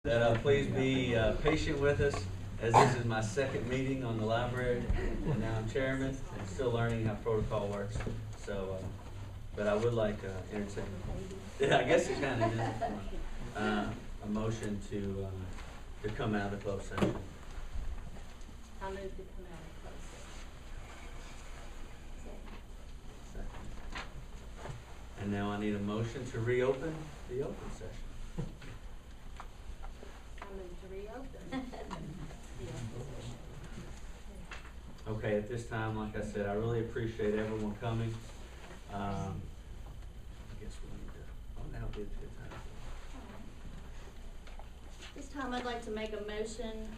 Please be patient with us, as this is my second meeting on the library, and now I'm chairman, and still learning how protocol works. So, but I would like entertain. Yeah, I guess it kind of is. A motion to come out of closed session. I move to come out of closed session. Second. And now I need a motion to reopen the open session. Okay, at this time, like I said, I really appreciate everyone coming. I guess we need to, now be a good time. This time I'd like to make a motion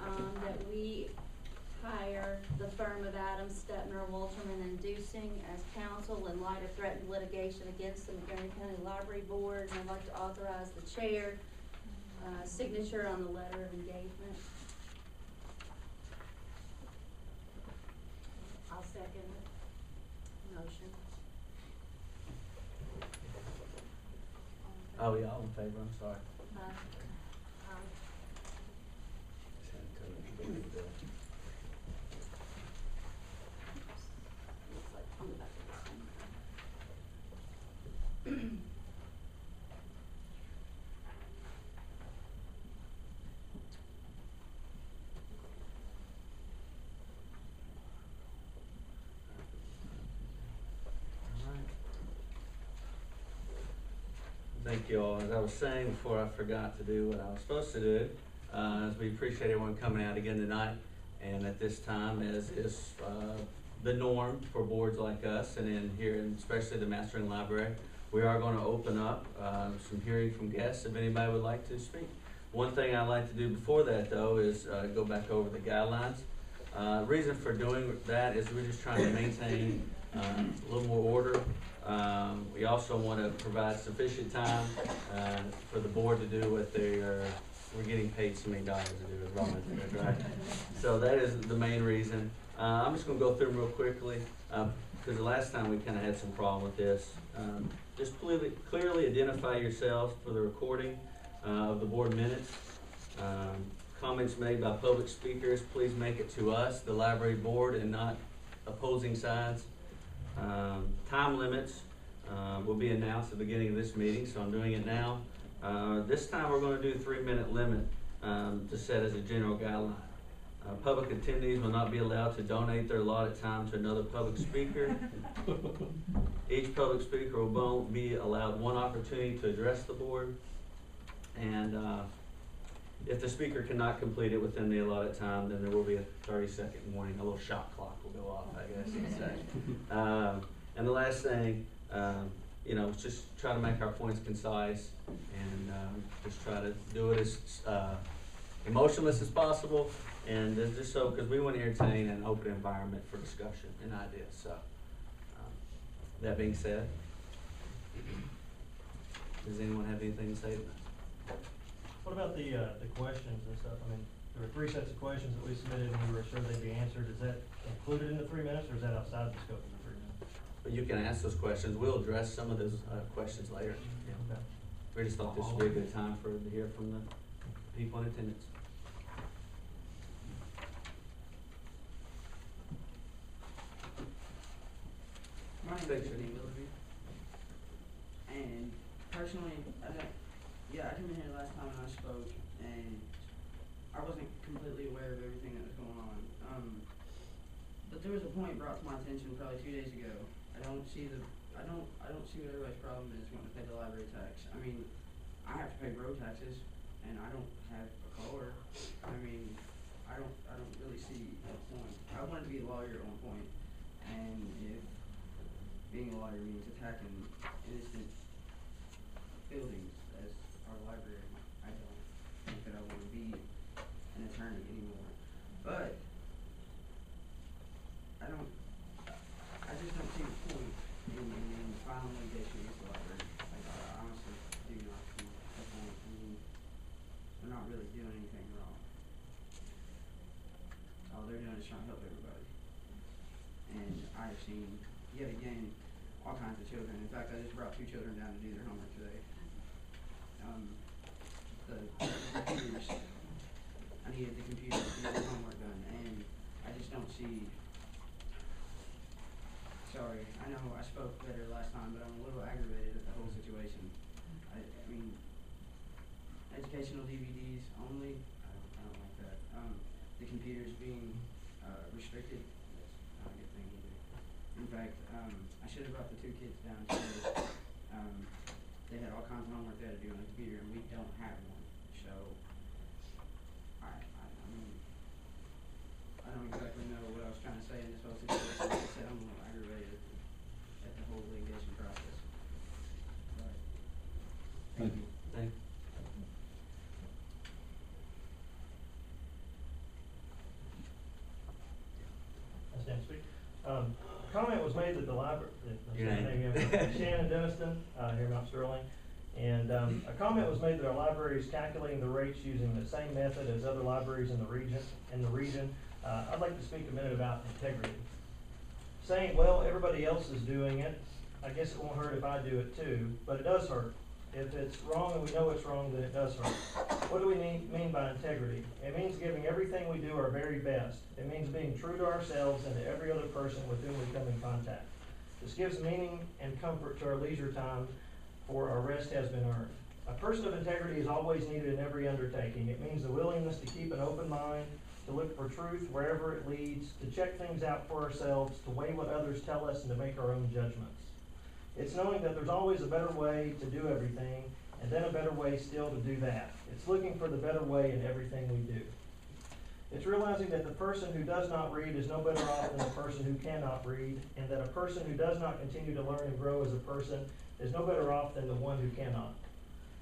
that we hire the firm of Adams, Stepner, Wolterman, and Dusing as counsel in light of threatened litigation against the Montgomery County Library Board. And I'd like to authorize the chair signature on the letter of engagement. I'll second it. Motion. Oh, yeah, all in favor, I'm sorry. Thank you all. As I was saying before, I forgot to do what I was supposed to do. As we appreciate everyone coming out again tonight, and at this time, as is the norm for boards like us, and in here, and especially the Mastering Library, we are going to open up some hearing from guests if anybody would like to speak. One thing I like to do before that, though, is go back over the guidelines. Reason for doing that is we're just trying to maintain a little more order. We also want to provide sufficient time for the board to do what we're getting paid so many dollars to do, as long as they're right. So that is the main reason. I'm just going to go through them real quickly, because the last time we kind of had some problem with this. Just clearly identify yourselves for the recording of the board minutes. Comments made by public speakers, please make it to us, the library board, and not opposing sides. Time limits will be announced at the beginning of this meeting, so I'm doing it now. This time we're going to do a 3-minute limit to set as a general guideline. Public attendees will not be allowed to donate their allotted time to another public speaker. Each public speaker will be allowed one opportunity to address the board. And if the speaker cannot complete it within the allotted time, then there will be a 30-second warning. A little shot clock will go off, I guess you'd say. And the last thing, just try to make our points concise, and just try to do it as emotionless as possible, and just so, because we want to entertain an open environment for discussion and ideas. So, that being said, does anyone have anything to say to that? What about the questions and stuff? I mean, there were 3 sets of questions that we submitted, and we were sure they'd be answered. Is that included in the 3 minutes, or is that outside the scope of the 3 minutes? But you can ask those questions. We'll address some of those questions later. Yeah. Okay. We just thought this would be a good time to hear from the people in attendance. My name is Willoughby, and personally, I came in here last time and I spoke, and I wasn't completely aware of everything that was going on. But there was a point brought to my attention probably 2 days ago. I don't see what everybody's problem is wanting to pay the library tax. I mean, I have to pay road taxes, and I don't have a car. I mean, I don't really see a point. I wanted to be a lawyer at one point, and if being a lawyer means attacking innocent buildings as our library, I don't think that I want to be an attorney anymore. But I just don't see the point in filing litigation against the library. Like, I honestly do not see the point. I mean, they're not really doing anything wrong. All they're doing is trying to help everybody. And I have seen, yet again, all kinds of children. In fact, I just brought 2 children down to do their homework today. The computers I know I spoke better last time, but I'm a little aggravated at the whole situation. I mean, educational DVDs only, I don't like that. The computers being, restricted, that's not a good thing either. In fact, I should have brought the two kids downstairs. They had all kinds of homework they had to do on the computer, and we don't have one, so, I mean, I don't exactly know what I was trying to say in this whole situation. Like I said, I'm a little aggravated at the whole litigation process. But, thank you. Thank you. I stand to speak. Comment was made that the library, Your name. Shannon Denniston, here in Mount Sterling. And a comment was made that our library is calculating the rates using the same method as other libraries in the region. I'd like to speak a minute about integrity. Saying, well, everybody else is doing it, I guess it won't hurt if I do it too, but it does hurt. If it's wrong and we know it's wrong, then it does hurt. What do we mean by integrity? It means giving everything we do our very best. It means being true to ourselves and to every other person with whom we come in contact. This gives meaning and comfort to our leisure time, for our rest has been earned. A person of integrity is always needed in every undertaking. It means the willingness to keep an open mind, to look for truth wherever it leads, to check things out for ourselves, to weigh what others tell us, and to make our own judgments. It's knowing that there's always a better way to do everything, and then a better way still to do that. It's looking for the better way in everything we do. It's realizing that the person who does not read is no better off than the person who cannot read, and that a person who does not continue to learn and grow as a person is no better off than the one who cannot.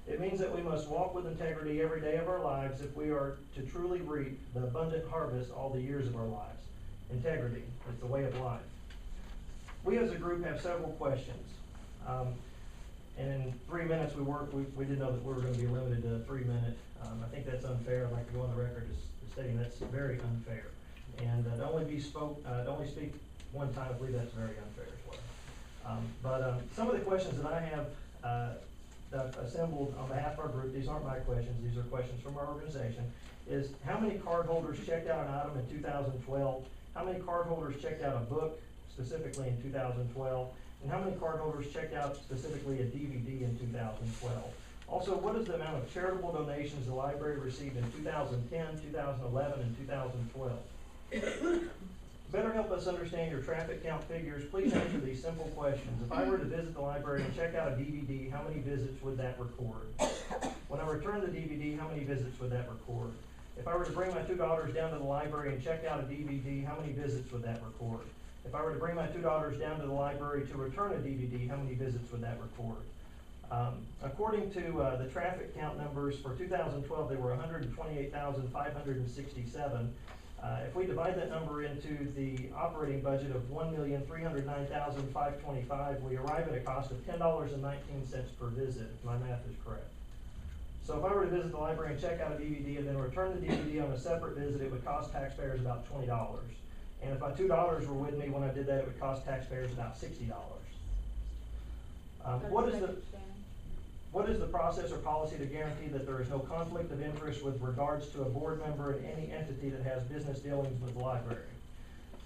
It means that we must walk with integrity every day of our lives if we are to truly reap the abundant harvest all the years of our lives. Integrity is the way of life. We as a group have several questions. And in 3 minutes we didn't know that we were going to be limited to a 3 minute. I think that's unfair. I'd like to go on the record as stating that's very unfair. And to only speak one time, I believe that's very unfair as well. But some of the questions that I have that I've assembled on behalf of our group, these aren't my questions, these are questions from our organization, is how many cardholders checked out an item in 2012? How many cardholders checked out a book specifically in 2012? And how many cardholders checked out specifically a DVD in 2012? Also, what is the amount of charitable donations the library received in 2010, 2011, and 2012? Better help us understand your traffic count figures. Please answer these simple questions. If I were to visit the library and check out a DVD, how many visits would that record? When I return the DVD, how many visits would that record? If I were to bring my two daughters down to the library and check out a DVD, how many visits would that record? If I were to bring my two daughters down to the library to return a DVD, how many visits would that record? According to the traffic count numbers for 2012, they were 128,567. If we divide that number into the operating budget of $1,309,525, we arrive at a cost of $10.19 per visit, if my math is correct. So if I were to visit the library and check out a DVD and then return the DVD on a separate visit, it would cost taxpayers about $20. And if my two daughters were with me when I did that, it would cost taxpayers about $60. What is the process or policy to guarantee that there is no conflict of interest with regards to a board member in any entity that has business dealings with the library?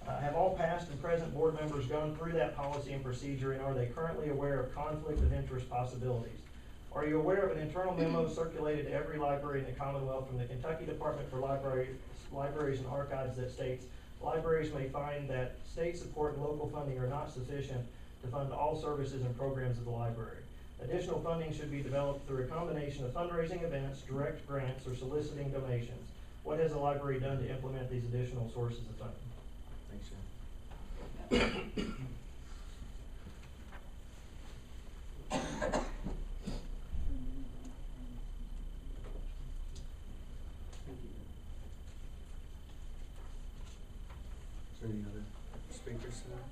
Have all past and present board members gone through that policy and procedure, and are they currently aware of conflict of interest possibilities? Are you aware of an internal memo circulated to every library in the Commonwealth from the Kentucky Department for Libraries and Archives that states libraries may find that state support and local funding are not sufficient to fund all services and programs of the library? Additional funding should be developed through a combination of fundraising events, direct grants, or soliciting donations. What has the library done to implement these additional sources of funding? Thanks, Sean. Is there any other speakers tonight?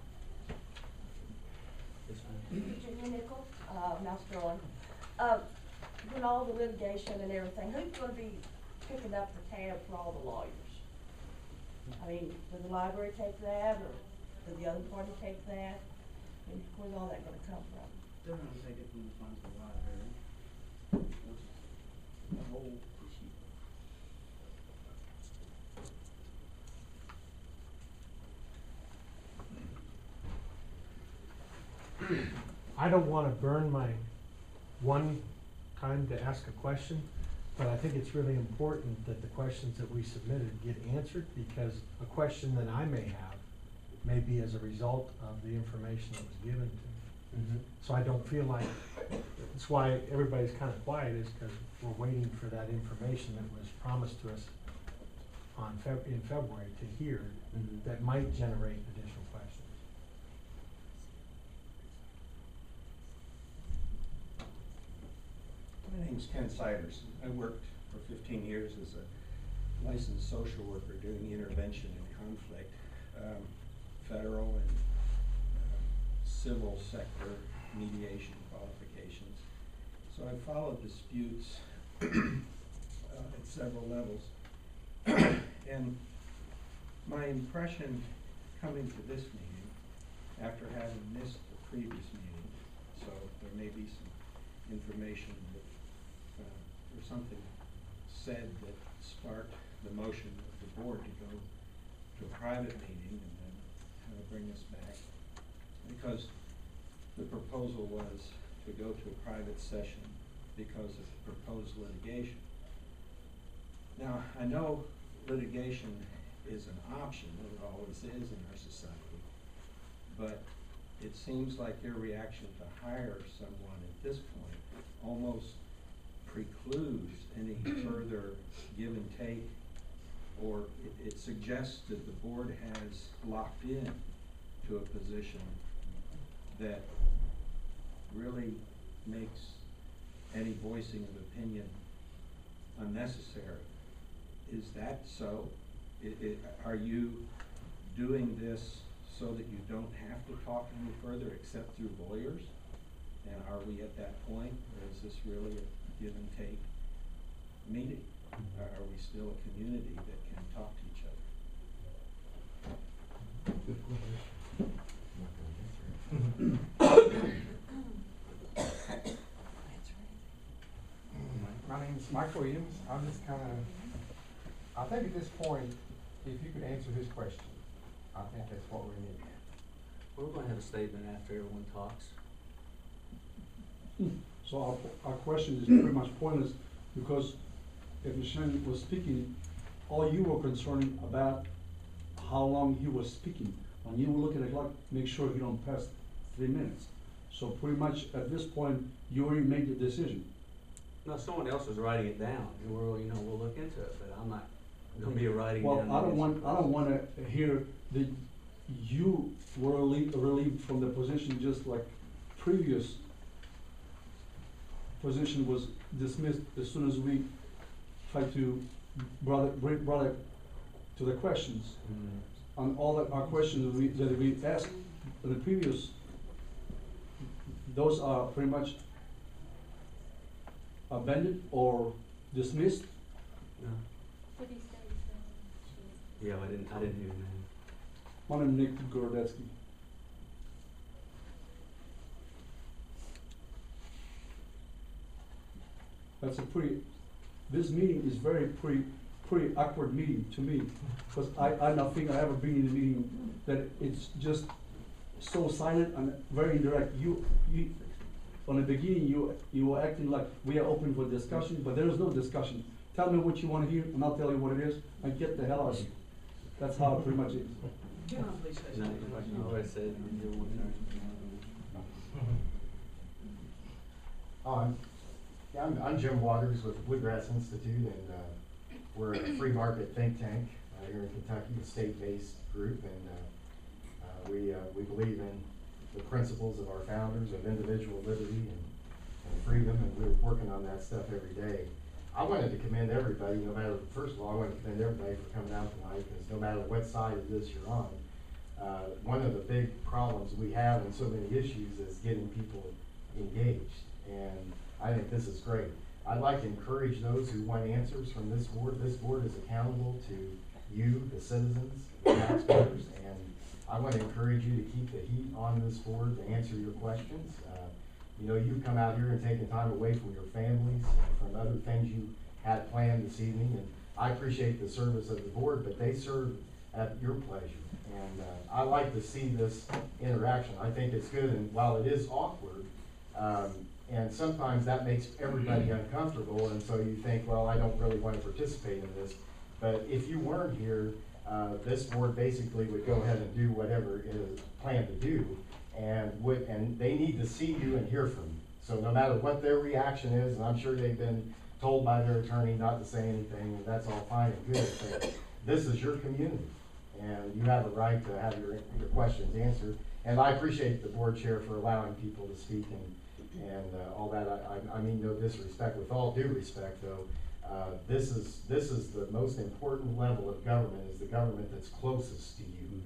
Yes, ma'am. Virginia Nichols, Mount Sterling. When all the litigation and everything, who's gonna be picking up the tab for all the lawyers? I mean, does the library take that, or does the other party take that? I mean, where's all that gonna come from? They're gonna take it from the funds of the library, which is the whole issue. I don't wanna burn my one time to ask a question, but I think it's really important that the questions that we submitted get answered, because a question that I may have may be as a result of the information that was given to me. So I don't feel like, that's why everybody's kinda quiet, is because we're waiting for that information that was promised to us in February to hear, that might generate additional questions. My name's Ken Siders. I worked for 15 years as a licensed social worker doing intervention in conflict, federal and civil sector mediation qualifications. So I followed disputes at several levels. And my impression coming to this meeting, after having missed the previous meeting, so there may be some information that, or something said that sparked the motion of the board to go to a private meeting and then bring us back. Because the proposal was to go to a private session because of proposed litigation. Now, I know litigation is an option, it always is in our society, but it seems like your reaction to hire someone at this point almost precludes any further give and take, or it suggests that the board has locked in to a position that really makes any voicing of opinion unnecessary. Is that so? Are you doing this so that you don't have to talk any further except through lawyers? And are we at that point, or is this really a give and take meeting? Are we still a community that can talk to each other? My name is Mike Williams. I'm just kind of, I think at this point, if you could answer this question, I think that's what we need. We're going to have a statement after everyone talks. So our question is pretty much pointless, because if Michelle was speaking, all you were concerned about how long he was speaking. When you look at the clock, make sure you don't pass 3 minutes. So pretty much at this point, you already made the decision. No, someone else is writing it down, and we'll look into it, but I'm not gonna be writing Well, down. I don't want to hear that you were relieved from the position, just like previous position was dismissed as soon as we tried to brought it to the questions. On all our questions that we asked in the previous, those are pretty much abandoned or dismissed. No. Yeah, I didn't hear your name. My name is Nick Gorodetsky. That's a this meeting is pretty awkward meeting to me, because I don't think I ever been in a meeting that it's just so silent and very indirect. You from the beginning you were acting like we are open for discussion, but there is no discussion. Tell me what you want to hear, and I'll tell you what it is, and get the hell out of here. That's how it pretty much is. Can I please say No, something? you already said you want to. I'm Jim Waters with the Bluegrass Institute, and we're a free market think tank here in Kentucky, a state-based group, and we believe in the principles of our founders of individual liberty and freedom, and we're working on that stuff every day. I wanted to commend everybody, first of all, I want to commend everybody for coming out tonight, because no matter what side of this you're on, one of the big problems we have in so many issues is getting people engaged, and I think this is great. I'd like to encourage those who want answers from this board. This board is accountable to you, the citizens, the taxpayers, and I want to encourage you to keep the heat on this board to answer your questions. You've come out here and taken time away from your families, from other things you had planned this evening, and I appreciate the service of the board, but they serve at your pleasure. And I like to see this interaction. I think it's good, and while it is awkward, and sometimes that makes everybody uncomfortable, and so you think, well, I don't really want to participate in this. But if you weren't here, this board basically would go ahead and do whatever it is planned to do, and they need to see you and hear from you. So no matter what their reaction is, and I'm sure they've been told by their attorney not to say anything, and that's all fine and good, but this is your community, and you have a right to have your questions answered. And I appreciate the board chair for allowing people to speak and all that. I mean no disrespect. With all due respect, though, this is the most important level of government, is the government that's closest to you.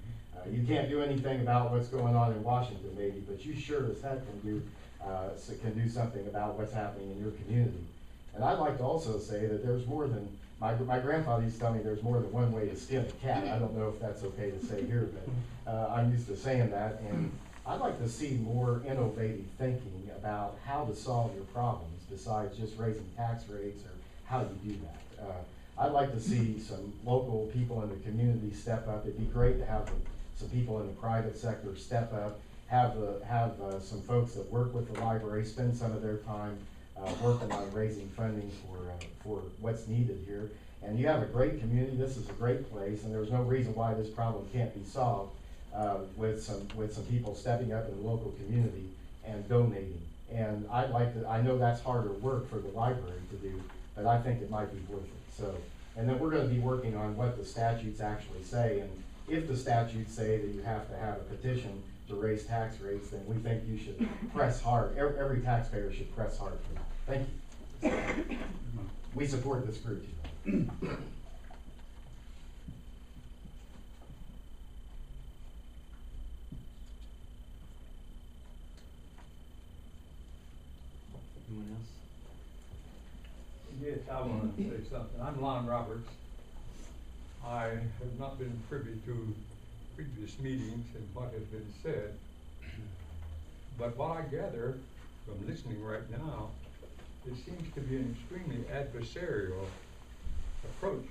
You can't do anything about what's going on in Washington, maybe, but you sure as heck can do something about what's happening in your community. And I'd like to also say that there's more than, my grandfather used to tell me there's more than one way to skin a cat. I don't know if that's okay to say here, but I'm used to saying that. And I'd like to see more innovative thinking about how to solve your problems besides just raising tax rates or how you do that. I'd like to see some local people in the community step up. It'd be great to have some people in the private sector step up, have some folks that work with the library spend some of their time working on raising funding for what's needed here. And you have a great community. This is a great place, and there's no reason why this problem can't be solved with some people stepping up in the local community and donating. And I know that's harder work for the library to do, but I think it might be worth it. So, and then we're going to be working on what the statutes actually say. And if the statutes say that you have to have a petition to raise tax rates, then we think you should press hard. Every taxpayer should press hard for that. Thank you. We support this group. Anyone else? Yes, I want to say something. I'm Lon Roberts. I have not been privy to previous meetings and what has been said, but what I gather from listening right now, it seems to be an extremely adversarial approach.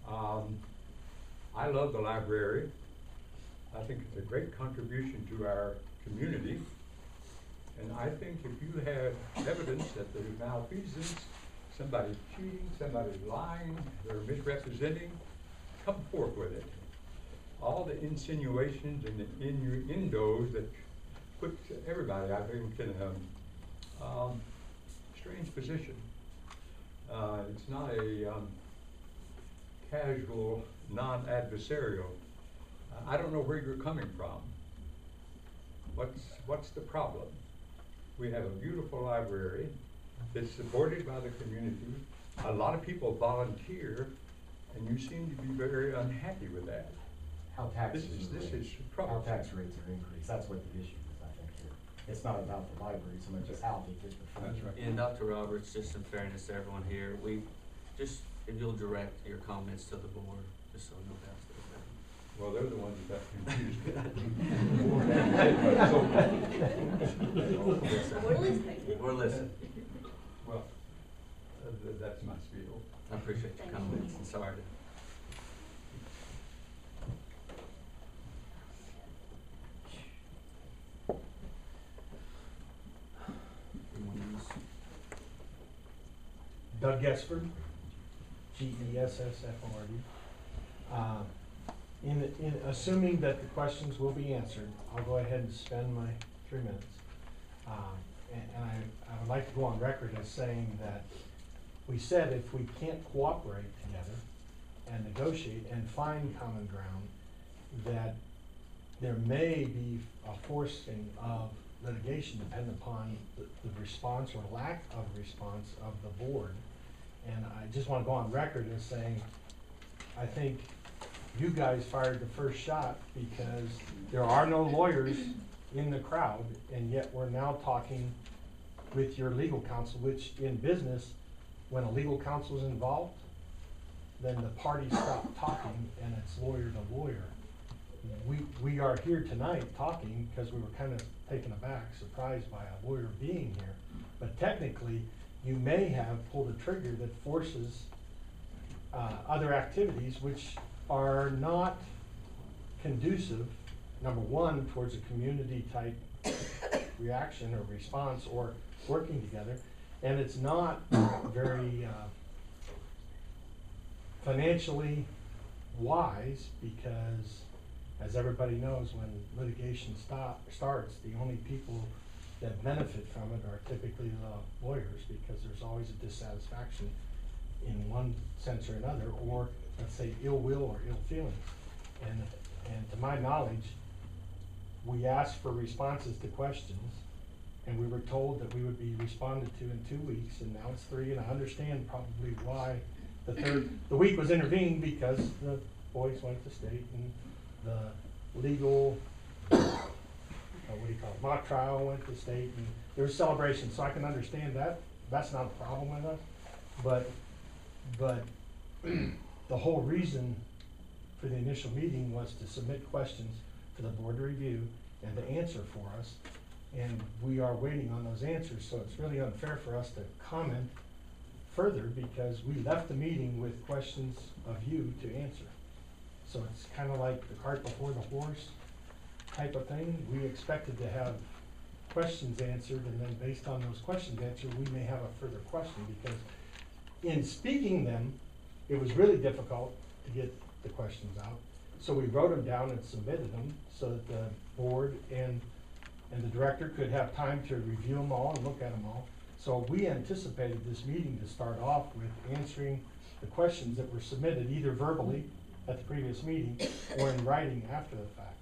I love the library. I think it's a great contribution to our community. And I think if you have evidence that there's malfeasance, somebody's cheating, somebody's lying, they're misrepresenting, come forth with it. All the insinuations and the innuendos that put everybody, I think, in a strange position. It's not a casual, non-adversarial. I don't know where you're coming from. What's the problem? We have a beautiful library that's supported by the community. A lot of people volunteer, and you seem to be very unhappy with that. How taxes This is how troublesome. tax rates are increased. That's what the issue is, I think, here. It's not about the library so much as how they get the funding. That's right. And Dr. Roberts, just in fairness to everyone here, if you'll direct your comments to the board, just so no doubts there. Well, they're the ones that confused me. Yes, sir. We're listening. We're listening. Well, that's my spiel. I appreciate your comments, and sorry to. Anyone else? Doug Gessford, Gessford. In assuming that the questions will be answered, I'll go ahead and spend my 3 minutes. And I would like to go on record as saying that we said if we can't cooperate together and negotiate and find common ground, that there may be a forcing of litigation depending upon the response or lack of response of the board. And I just want to go on record as saying, I think you guys fired the first shot because there are no lawyers in the crowd, and yet we're now talking with your legal counsel, which in business, when a legal counsel is involved, then the parties stop talking and it's lawyer to lawyer. We are here tonight talking because we were kind of taken aback, surprised by a lawyer being here. But technically, you may have pulled a trigger that forces other activities which are not conducive, number one, towards a community type reaction or response or working together. And it's not very financially wise, because as everybody knows, when litigation starts, the only people that benefit from it are typically the lawyers, because there's always a dissatisfaction in one sense or another, or let's say ill will or ill feelings. And to my knowledge, we asked for responses to questions, and we were told that we would be responded to in 2 weeks, and now it's 3, and I understand probably why the week was intervened, because the boys went to state, and the legal, what do you call it, mock trial went to state, and there was celebration, so I can understand that. That's not a problem with us, but the whole reason for the initial meeting was to submit questions for the board to review and to answer for us, and we are waiting on those answers, so it's really unfair for us to comment further, because we left the meeting with questions of you to answer. So it's kind of like the cart before the horse type of thing. We expected to have questions answered, and then based on those questions answered, we may have a further question, because in speaking them, it was really difficult to get the questions out. So we wrote them down and submitted them so that the board and the director could have time to review them all and look at them all. So we anticipated this meeting to start off with answering the questions that were submitted either verbally at the previous meeting or in writing after the fact.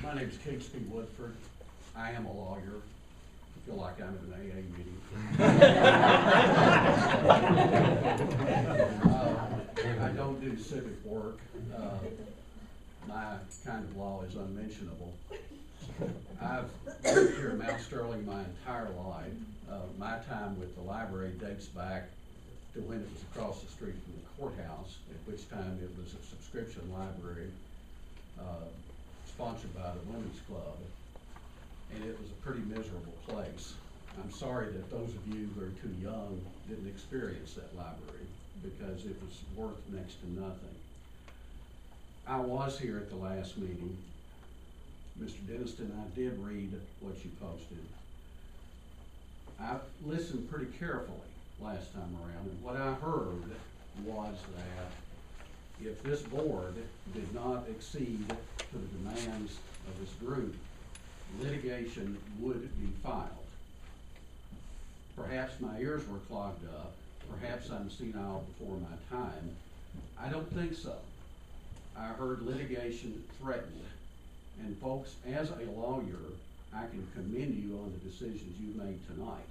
My name is Catesby Woodford. I am a lawyer. I feel like I'm at an AA meeting. I don't do civic work. My kind of law is unmentionable. I've lived here in Mount Sterling my entire life. My time with the library dates back to when it was across the street from the courthouse, at which time it was a subscription library sponsored by the Women's Club, and it was a pretty miserable place. I'm sorry that those of you who are too young didn't experience that library, because it was worth next to nothing. I was here at the last meeting. Mr. Denniston, I did read what you posted. I listened pretty carefully last time around, and what I heard was that if this board did not accede to the demands of this group, litigation would be filed. Perhaps my ears were clogged up, perhaps I'm senile before my time. I don't think so. I heard litigation threatened, and folks, as a lawyer, I can commend you on the decisions you made tonight.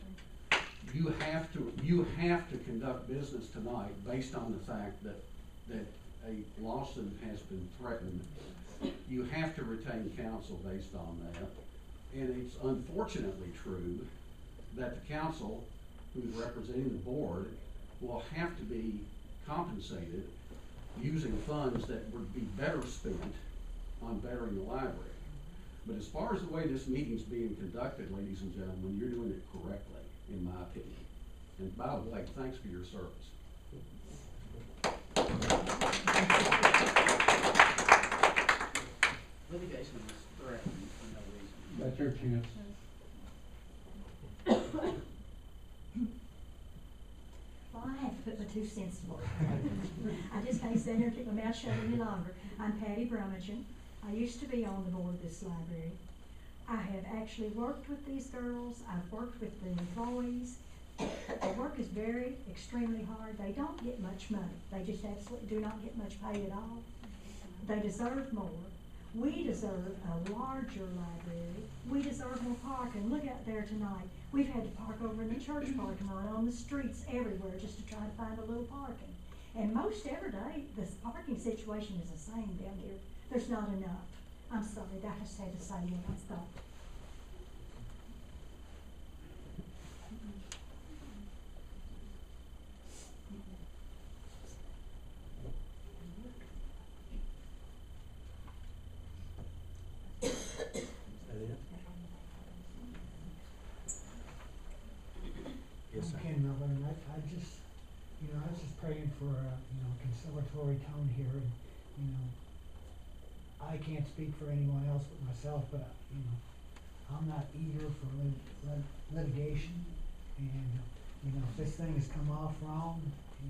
You have to conduct business tonight based on the fact that a lawsuit has been threatened. You have to retain counsel based on that. And it's unfortunately true that the counsel who's representing the board will have to be compensated using funds that would be better spent on bettering the library. But as far as the way this meeting's being conducted, ladies and gentlemen, you're doing it correctly, in my opinion. And by the way, thanks for your service. Litigation is threatened for no reason. That's your chance. Well, I have to put my 2 cents to work. I just can't stand here and keep my mouth shut any longer. I'm Patty Brummagem. I used to be on the board of this library. I have actually worked with these girls. I've worked with the employees. The work is very, extremely hard. They don't get much money. They just absolutely do not get much pay at all. They deserve more. We deserve a larger library. We deserve more parking. Look out there tonight. We've had to park over in the church parking lot, on the streets, everywhere, just to try to find a little parking. And most every day, the parking situation is the same down here. There's not enough. I'm sorry, I just had to say what I thought. Yes, sir. Ken Melvin, I I just, you know, I was just praying for a, you know, conciliatory tone here, and, you know, I can't speak for anyone else but myself, but, you know, I'm not eager for litigation, and, you know, if this thing has come off wrong, you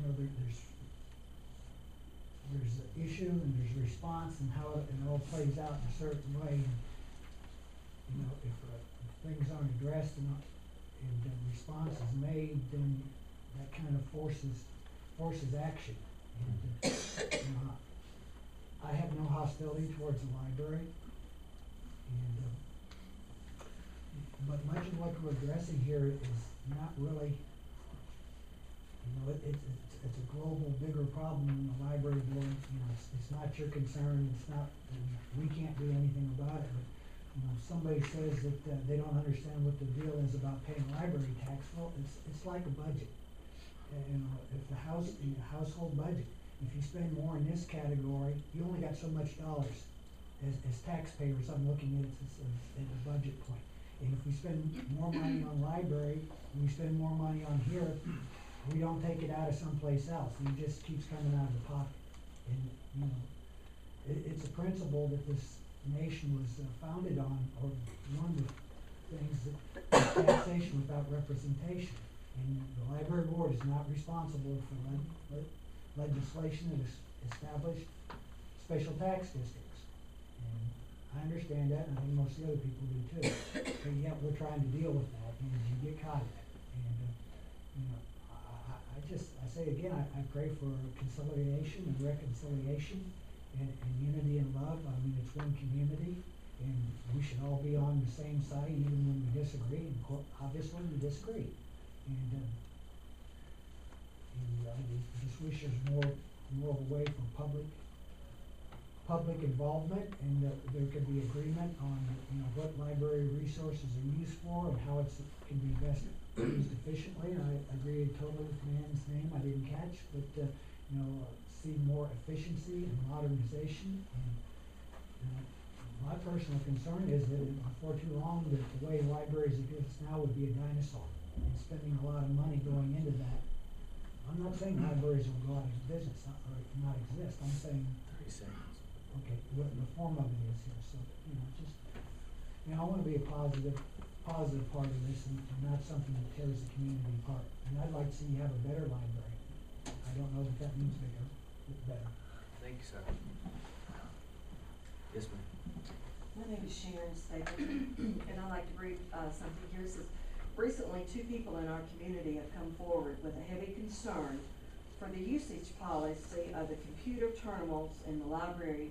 know, there's an issue and there's a response, and how it all plays out in a certain way. And, you know, if things aren't addressed and the response is made, then that kind of forces action. And, you know, I have no hostility towards the library, and but much of what we're addressing here is not really, you know, it's a global, bigger problem than the library board. You know, it's not your concern. It's not. We can't do anything about it. But, you know, if somebody says that they don't understand what the deal is about paying library tax, well, it's like a budget. You know, if the household budget, if you spend more in this category, you only got so much dollars. As taxpayers, I'm looking at it as a budget point. And if we spend more money on library, and we spend more money on here, we don't take it out of someplace else. It just keeps coming out of the pocket. And, you know, it's a principle that this nation was founded on, or one of the things that taxation without representation. And the library board is not responsible for legislation that established special tax districts. And I understand that, and I think most of the other people do too. But yet we're trying to deal with that, and you get caught in it. And, you know, I say again, I pray for conciliation and reconciliation and unity and love. I mean, it's one community, and we should all be on the same side even when we disagree, and obviously we disagree. And I just wish there's more of a way for public involvement, and that there could be agreement on, you know, what library resources are used for and how it can be best used efficiently. And I agree totally with the man's name I didn't catch, but you know, see more efficiency and modernization. And my personal concern is that before too long, that the way libraries exist now would be a dinosaur, and spending a lot of money going into that. I'm not saying libraries will go out of business or not exist. I'm saying 30 seconds. Okay, what the form of it is here. So, you know, just, you know, I want to be a positive part of this, and not something that tears the community apart. And I'd like to see you have a better library. I don't know that means bigger, but better. Thank you, sir. Yes, ma'am. My name is Sharon Stapleton, and I'd like to read something here. It says, recently 2 people in our community have come forward with a heavy concern for the usage policy of the computer terminals in the library.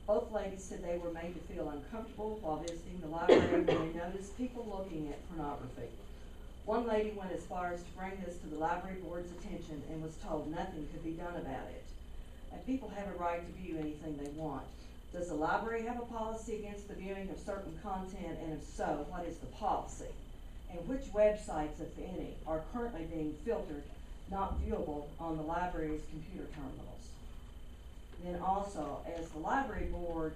Both ladies said they were made to feel uncomfortable while visiting the library when they noticed people looking at pornography. One lady went as far as to bring this to the library board's attention and was told nothing could be done about it. And people have a right to view anything they want. Does the library have a policy against the viewing of certain content, and if so, what is the policy? And which websites, if any, are currently being filtered, not viewable on the library's computer terminals? Then also, as the library board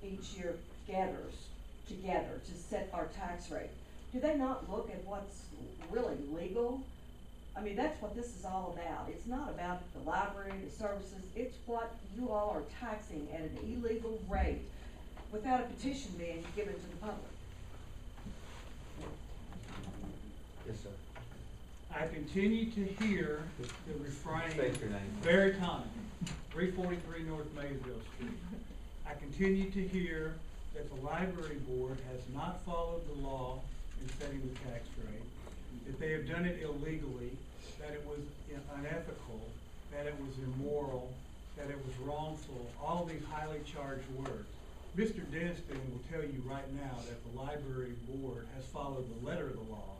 each year gathers together to set our tax rate, do they not look at what's really legal? I mean, that's what this is all about. It's not about the library, the services, it's what you all are taxing at an illegal rate without a petition being given to the public. Yes, sir. I continue to hear the refrain, State your name. very common, 343 North Maysville Street. I continue to hear that the library board has not followed the law in setting the tax rate, that they have done it illegally, that it was unethical, that it was immoral, that it was wrongful, all these highly charged words. Mr. Denniston will tell you right now that the library board has followed the letter of the law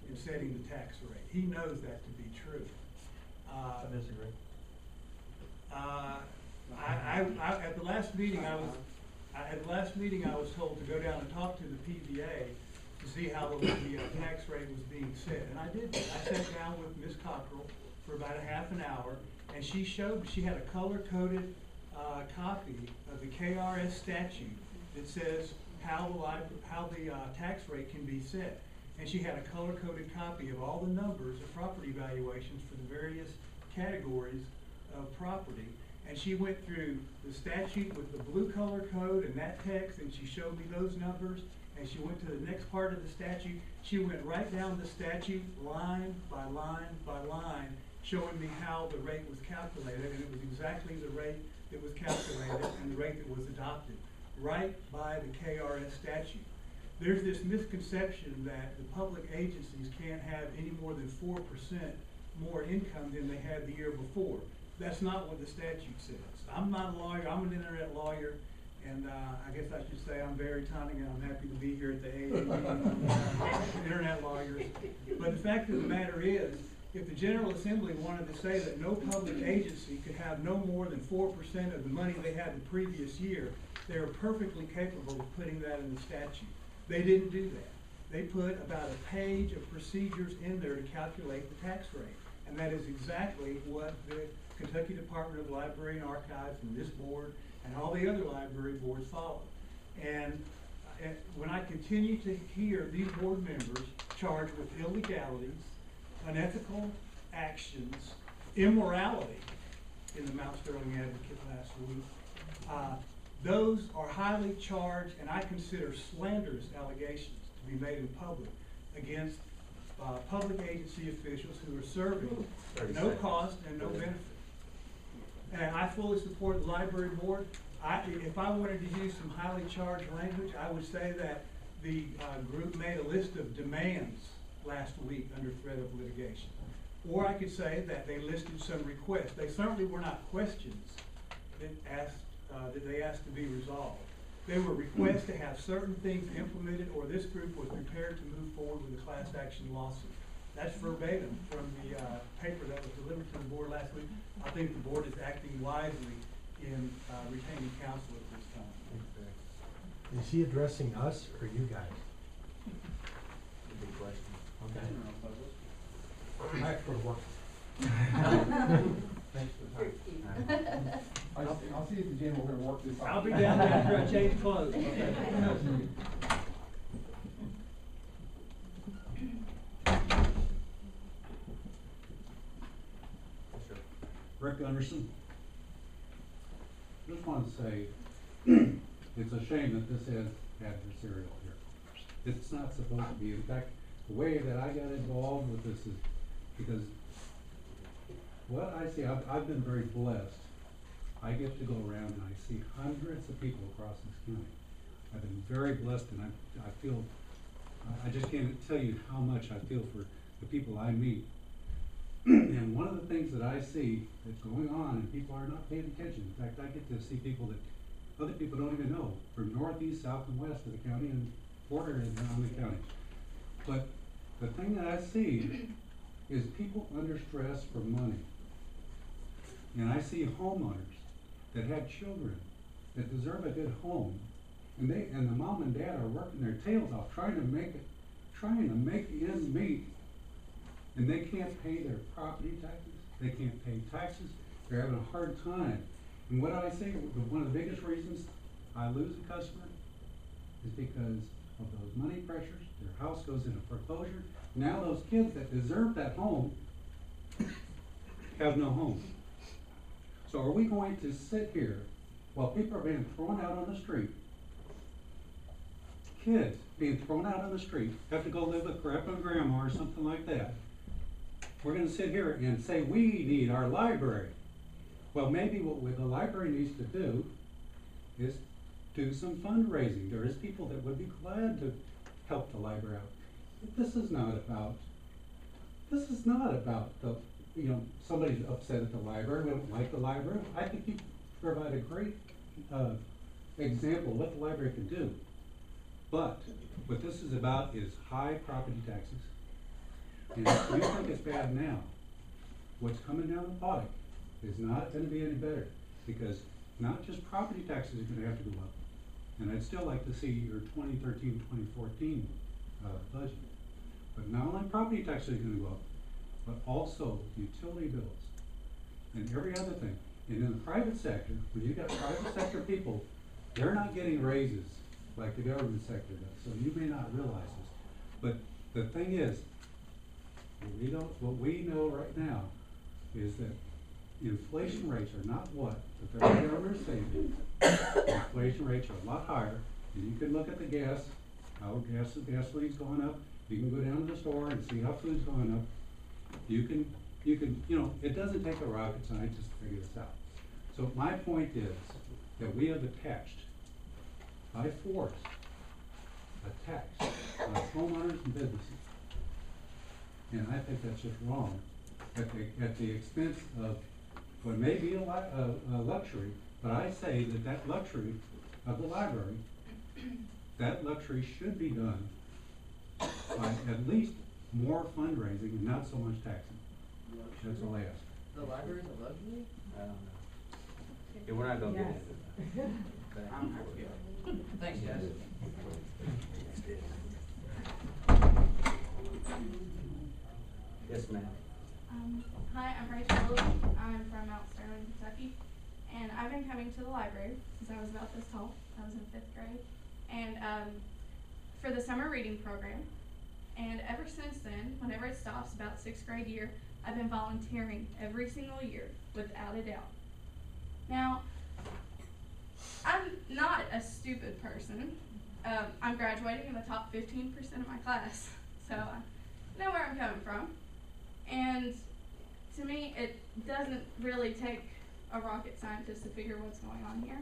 in setting the tax rate. He knows that to be true. I disagree. At the last meeting, I was told to go down and talk to the PBA to see how the tax rate was being set, and I did that. I sat down with Ms. Cockrell for about a half an hour, and she had a color-coded copy of the KRS statute that says how the tax rate can be set. And she had a color-coded copy of all the numbers of property valuations for the various categories of property. And she went through the statute with the blue color code and that text, and she showed me those numbers. And she went to the next part of the statute. She went right down the statute line by line by line, showing me how the rate was calculated, and it was exactly the rate that was calculated and the rate that was adopted, right by the KRS statute. There's this misconception that the public agencies can't have any more than 4% more income than they had the year before. That's not what the statute says. I'm not a lawyer, I'm an internet lawyer, and I guess I should say I'm Barry Tonning, and I'm happy to be here at the AA meeting of internet lawyers. But the fact of the matter is, if the General Assembly wanted to say that no public agency could have no more than 4% of the money they had the previous year, they are perfectly capable of putting that in the statute. They didn't do that. They put about a page of procedures in there to calculate the tax rate. And that is exactly what the Kentucky Department of Library and Archives and this board and all the other library boards follow. And when I continue to hear these board members charged with illegalities, unethical actions, immorality in the Mount Sterling Advocate last week, those are highly charged and I consider slanderous allegations to be made in public against public agency officials who are serving no cost and no benefit. And I fully support the library board. If I wanted to use some highly charged language, I would say that the group made a list of demands last week under threat of litigation. Or I could say that they listed some requests. They certainly were not questions that they asked to be resolved. They were requests to have certain things implemented, or this group was prepared to move forward with a class action lawsuit. That's verbatim from the paper that was delivered to the board last week. I think the board is acting wisely in retaining counsel at this time. Is he addressing us or you guys? Good question. Okay. I have to go to work. Thanks for the time. I'll see if the gym will work this out. I'll be down there after I change clothes. Rick Gunderson. Just want to say, it's a shame that this has adversarial here. It's not supposed to be. In fact, the way that I got involved with this is because what I see, I've been very blessed. I get to go around and I see hundreds of people across this county. I've been very blessed, and I feel, I just can't tell you how much I feel for the people I meet. And one of the things that I see that's going on, and people are not paying attention. In fact, I get to see people that other people don't even know, from northeast, south, and west of the county, and border around the county. But the thing that I see is people under stress for money. And I see homeowners that have children that deserve a good home, and the mom and dad are working their tails off trying to make ends meet, and they can't pay their property taxes, they can't pay taxes, they're having a hard time. And what I say, one of the biggest reasons I lose a customer is because of those money pressures. Their house goes into foreclosure. Now those kids that deserve that home have no home. So are we going to sit here while people are being thrown out on the street, kids being thrown out on the street, have to go live with grandpa and grandma or something like that? We're going to sit here and say we need our library. Well, maybe what the library needs to do is do some fundraising. There is people that would be glad to help the library out. This is not about the, somebody's upset at the library, we don't like the library. I think you provide a great example of what the library can do. But what this is about is high property taxes. And if you think it's bad now, what's coming down the pike is not going to be any better, because not just property taxes are going to have to go up. And I'd still like to see your 2013-2014 budget. But not only property taxes are going to go up, but also utility bills and every other thing. And in the private sector, when you got private sector people, they're not getting raises. like the government sector does, so you may not realize this. But the thing is, what we know right now is that inflation rates are not what the federal government is saying. Inflation rates are a lot higher, and you can look at the gas, how gasoline's going up. You can go down to the store and see how food's going up. You can, it doesn't take a rocket scientist to figure this out. So my point is that we have attached, by force, a tax on homeowners and businesses. And I think that's just wrong, at the expense of what may be a luxury, but I say that luxury of the library, that luxury should be done by at least more fundraising and not so much taxing. That's all I ask. The library's a luxury? I don't know. Yeah, we're not gonna get into that. I'm happy. Thanks, guys. Yes, ma'am. Hi, I'm Rachel. I'm from Mount Sterling, Kentucky, and I've been coming to the library since I was about this tall. I was in 5th grade, and for the summer reading program. And ever since then, whenever it stops, about 6th grade year, I've been volunteering every single year, without a doubt. Now, I'm not a stupid person. I'm graduating in the top 15% of my class, so I know where I'm coming from. And to me, it doesn't really take a rocket scientist to figure what's going on here.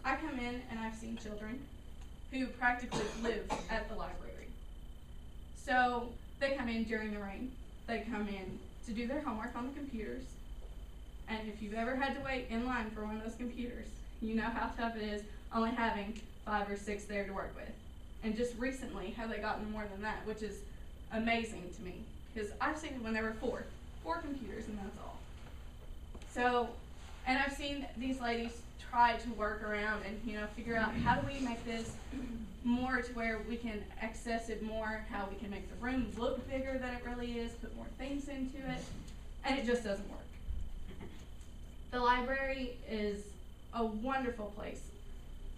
I come in and I've seen children who practically live at the library. So they come in during the rain. They come in to do their homework on the computers. And if you've ever had to wait in line for one of those computers, you know how tough it is only having 5 or 6 there to work with. And just recently have they gotten more than that, which is amazing to me. Because I've seen when there were 4 computers, and that's all. So, and I've seen these ladies try to work around and, figure out how do we make this more to where we can access it more, how we can make the room look bigger than it really is, put more things into it, and it just doesn't work. The library is a wonderful place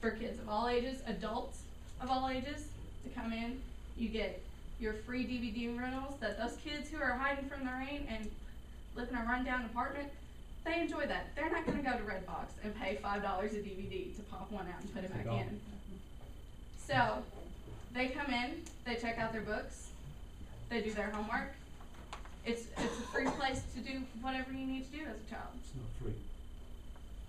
for kids of all ages, adults of all ages, to come in. You get your free DVD rentals that those kids who are hiding from the rain and live in a rundown apartment, they enjoy that. They're not going to go to Redbox and pay $5 a DVD to pop one out and put it back in. So they come in, they check out their books, they do their homework. It's a free place to do whatever you need to do as a child. It's not free.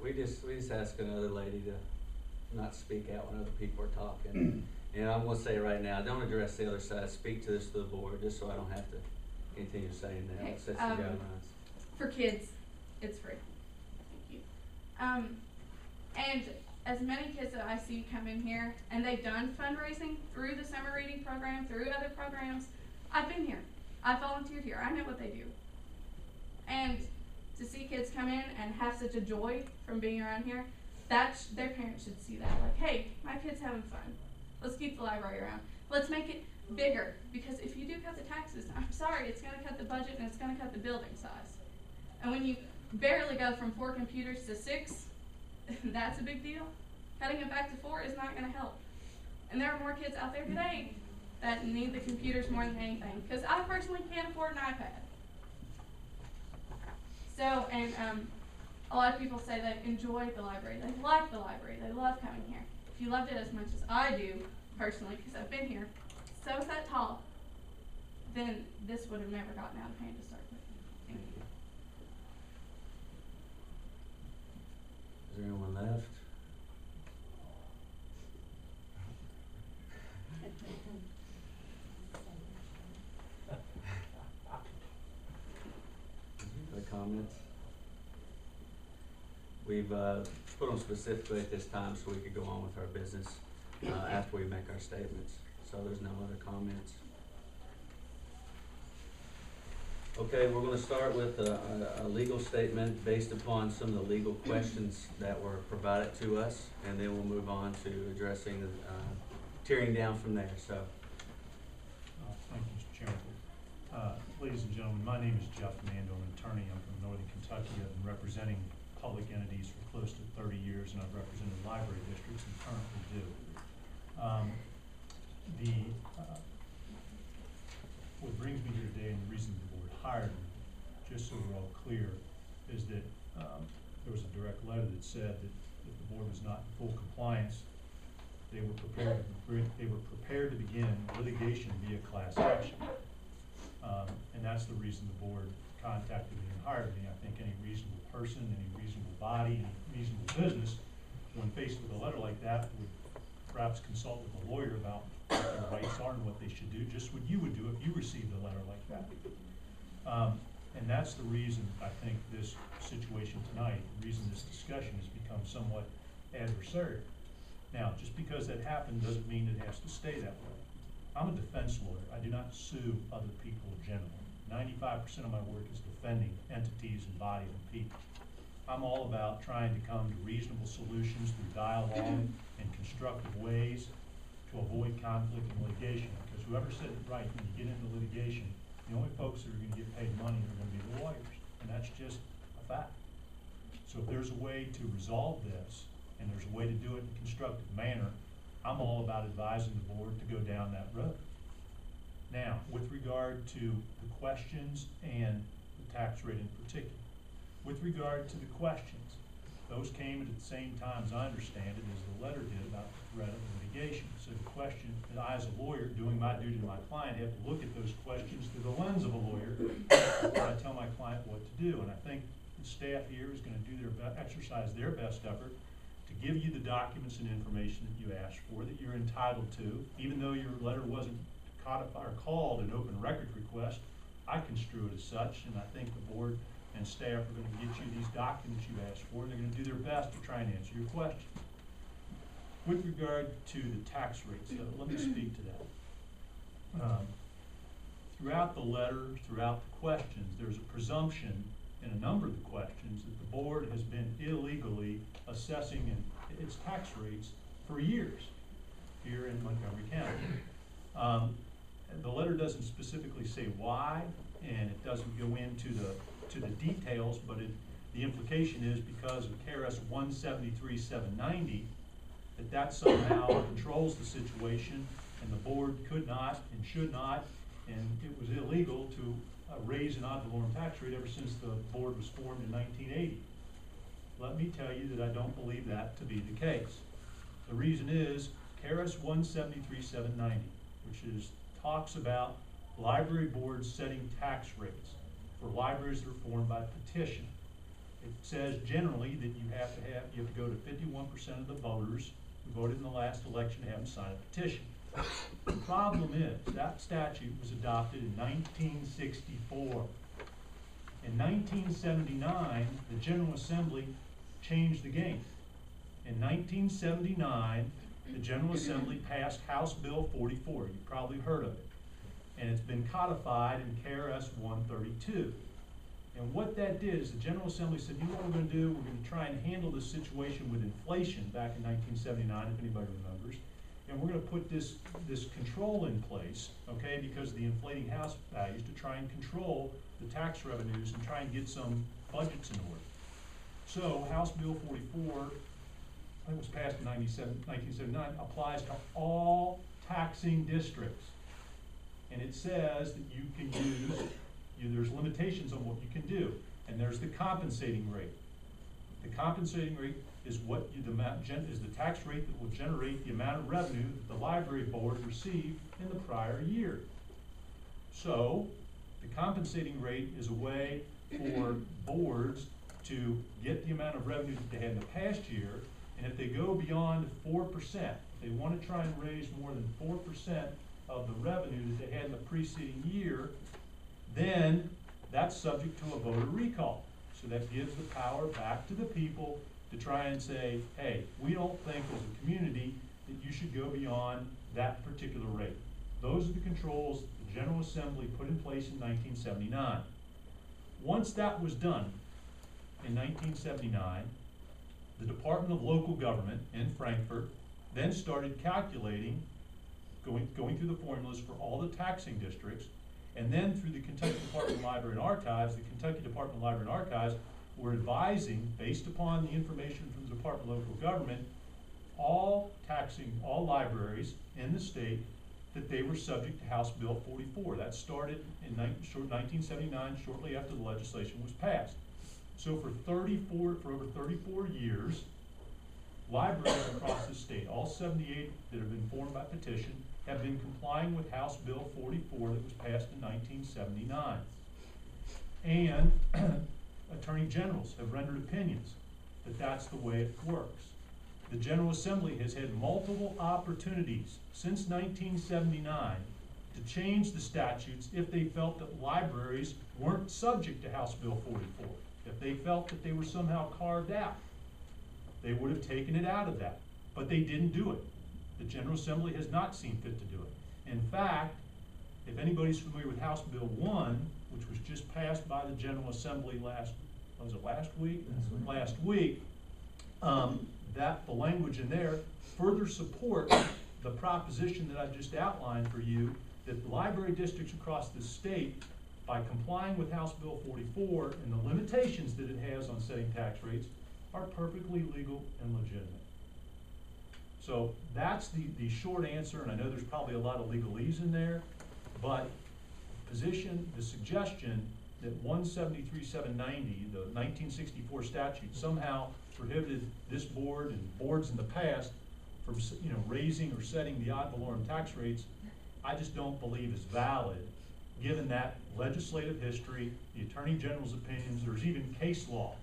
We just ask another lady to not speak out when other people are talking. And I'm gonna say right now, don't address the other side, speak to this to the board, just so I don't have to continue saying that. Let's set some guidelines. For kids, it's free. Thank you. And as many kids that I see come in here, and they've done fundraising through the summer reading program, through other programs, I've been here. I volunteered here. I know what they do. And to see kids come in and have such a joy from being around here, their parents should see that. Like, hey, my kid's having fun. Let's keep the library around. Let's make it bigger, because if you do cut the taxes, I'm sorry, it's going to cut the budget and it's going to cut the building size. And when you barely go from 4 computers to 6, that's a big deal. Cutting it back to 4 is not going to help. And there are more kids out there today that need the computers more than anything, because I personally can't afford an iPad. So, and a lot of people say they enjoy the library, they like the library, they love coming here. If you loved it as much as I do, personally, because I've been here, so is that tall, then this would have never gotten out of hand to start with. Thank you. Is there anyone left? Other comments? We've put them specifically at this time so we could go on with our business after we make our statements. So there's no other comments. Okay, we're going to start with a legal statement based upon some of the legal questions that were provided to us, and then we'll move on to addressing the tearing down from there. So, thank you, Mr. Chairman. Ladies and gentlemen, my name is Jeff Mando, an attorney. I'm from Northern Kentucky. I've been representing public entities for close to 30 years, and I've represented library districts and currently do. What brings me here today, and the reason the board hired me, just so we're all clear, is that there was a direct letter that said that if the board was not in full compliance, they were prepared to begin litigation via class action. And that's the reason the board contacted me and hired me. I think any reasonable person, any reasonable body, any reasonable business, when faced with a letter like that, would perhaps consult with a lawyer about what their rights are and what they should do, just what you would do if you received a letter like that. And that's the reason I think this situation tonight, the reason this discussion has become somewhat adversarial. Now, just because that happened doesn't mean it has to stay that way. I'm a defense lawyer. I do not sue other people generally. 95% of my work is defending entities and bodies and people. I'm all about trying to come to reasonable solutions through dialogue and constructive ways to avoid conflict and litigation. Because whoever said it right, when you get into litigation, the only folks that are going to get paid money are going to be the lawyers. And that's just a fact. So if there's a way to resolve this, and there's a way to do it in a constructive manner, I'm all about advising the board to go down that road. Now, with regard to the questions and the tax rate in particular, with regard to the questions, those came at the same time, as I understand it, as the letter did about the threat of litigation. So the question, and I as a lawyer doing my duty to my client have to look at those questions through the lens of a lawyer before I tell my client what to do. And I think the staff here is going to do exercise their best effort to give you the documents and information that you asked for, that you're entitled to, even though your letter wasn't codified or called an open record request. I construe it as such, and I think the board and staff are going to get you these documents you asked for, and they're going to do their best to try and answer your question. With regard to the tax rates, let me speak to that. Throughout the letter, throughout the questions, there's a presumption in a number of the questions that the board has been illegally assessing its tax rates for years here in Montgomery County. The letter doesn't specifically say why, and it doesn't go into the details, but the implication is because of KRS 173-790 that somehow controls the situation, and the board could not and should not, and it was illegal to raise an ad valorem tax rate ever since the board was formed in 1980. Let me tell you that I don't believe that to be the case. The reason is KRS 173-790, which talks about library boards setting tax rates for libraries that are formed by petition. It says generally that you have to go to 51% of the voters who voted in the last election to have them sign a petition. The problem is that statute was adopted in 1964. In 1979, the General Assembly changed the game. In 1979, the General Assembly passed House Bill 44. You've probably heard of it. And it's been codified in KRS 132. And what that did is the General Assembly said, you know what we're going to do? We're going to try and handle this situation with inflation back in 1979, if anybody remembers. And we're going to put this control in place, okay, because of the inflating house values, to try and control the tax revenues and try and get some budgets in order. So House Bill 44, it was passed in 1979, applies to all taxing districts. And it says that you can there's limitations on what you can do. And there's the compensating rate. The compensating rate is is the tax rate that will generate the amount of revenue that the library board received in the prior year. So the compensating rate is a way for boards to get the amount of revenue that they had in the past year, and if they go beyond 4%, if they want to try and raise more than 4% of the revenue that they had in the preceding year, then that's subject to a voter recall. So that gives the power back to the people to try and say, hey, we don't think as a community that you should go beyond that particular rate. Those are the controls the General Assembly put in place in 1979. Once that was done in 1979, the Department of Local Government in Frankfurt then started calculating, going through the formulas for all the taxing districts, and then through the Kentucky Department of Library and Archives, the Kentucky Department of Library and Archives were advising, based upon the information from the Department of Local Government, all libraries in the state, that they were subject to House Bill 44. That started in 1979, shortly after the legislation was passed. So for over 34 years, libraries across the state, all 78 that have been formed by petition, have been complying with House Bill 44 that was passed in 1979. And attorney generals have rendered opinions that that's the way it works. The General Assembly has had multiple opportunities since 1979 to change the statutes if they felt that libraries weren't subject to House Bill 44. If they felt that they were somehow carved out, they would have taken it out of that. But they didn't do it. The General Assembly has not seen fit to do it. In fact, if anybody's familiar with House Bill 1, which was just passed by the General Assembly last week? Last week, that the language in there further supports the proposition that I just outlined for you, that library districts across the state, by complying with House Bill 44 and the limitations that it has on setting tax rates, are perfectly legal and legitimate. So that's the short answer, and I know there's probably a lot of legalese in there, but the suggestion that 173-790, the 1964 statute, somehow prohibited this board and boards in the past from raising or setting the ad valorem tax rates, I just don't believe is valid, given that legislative history, the Attorney General's opinions. There's even case law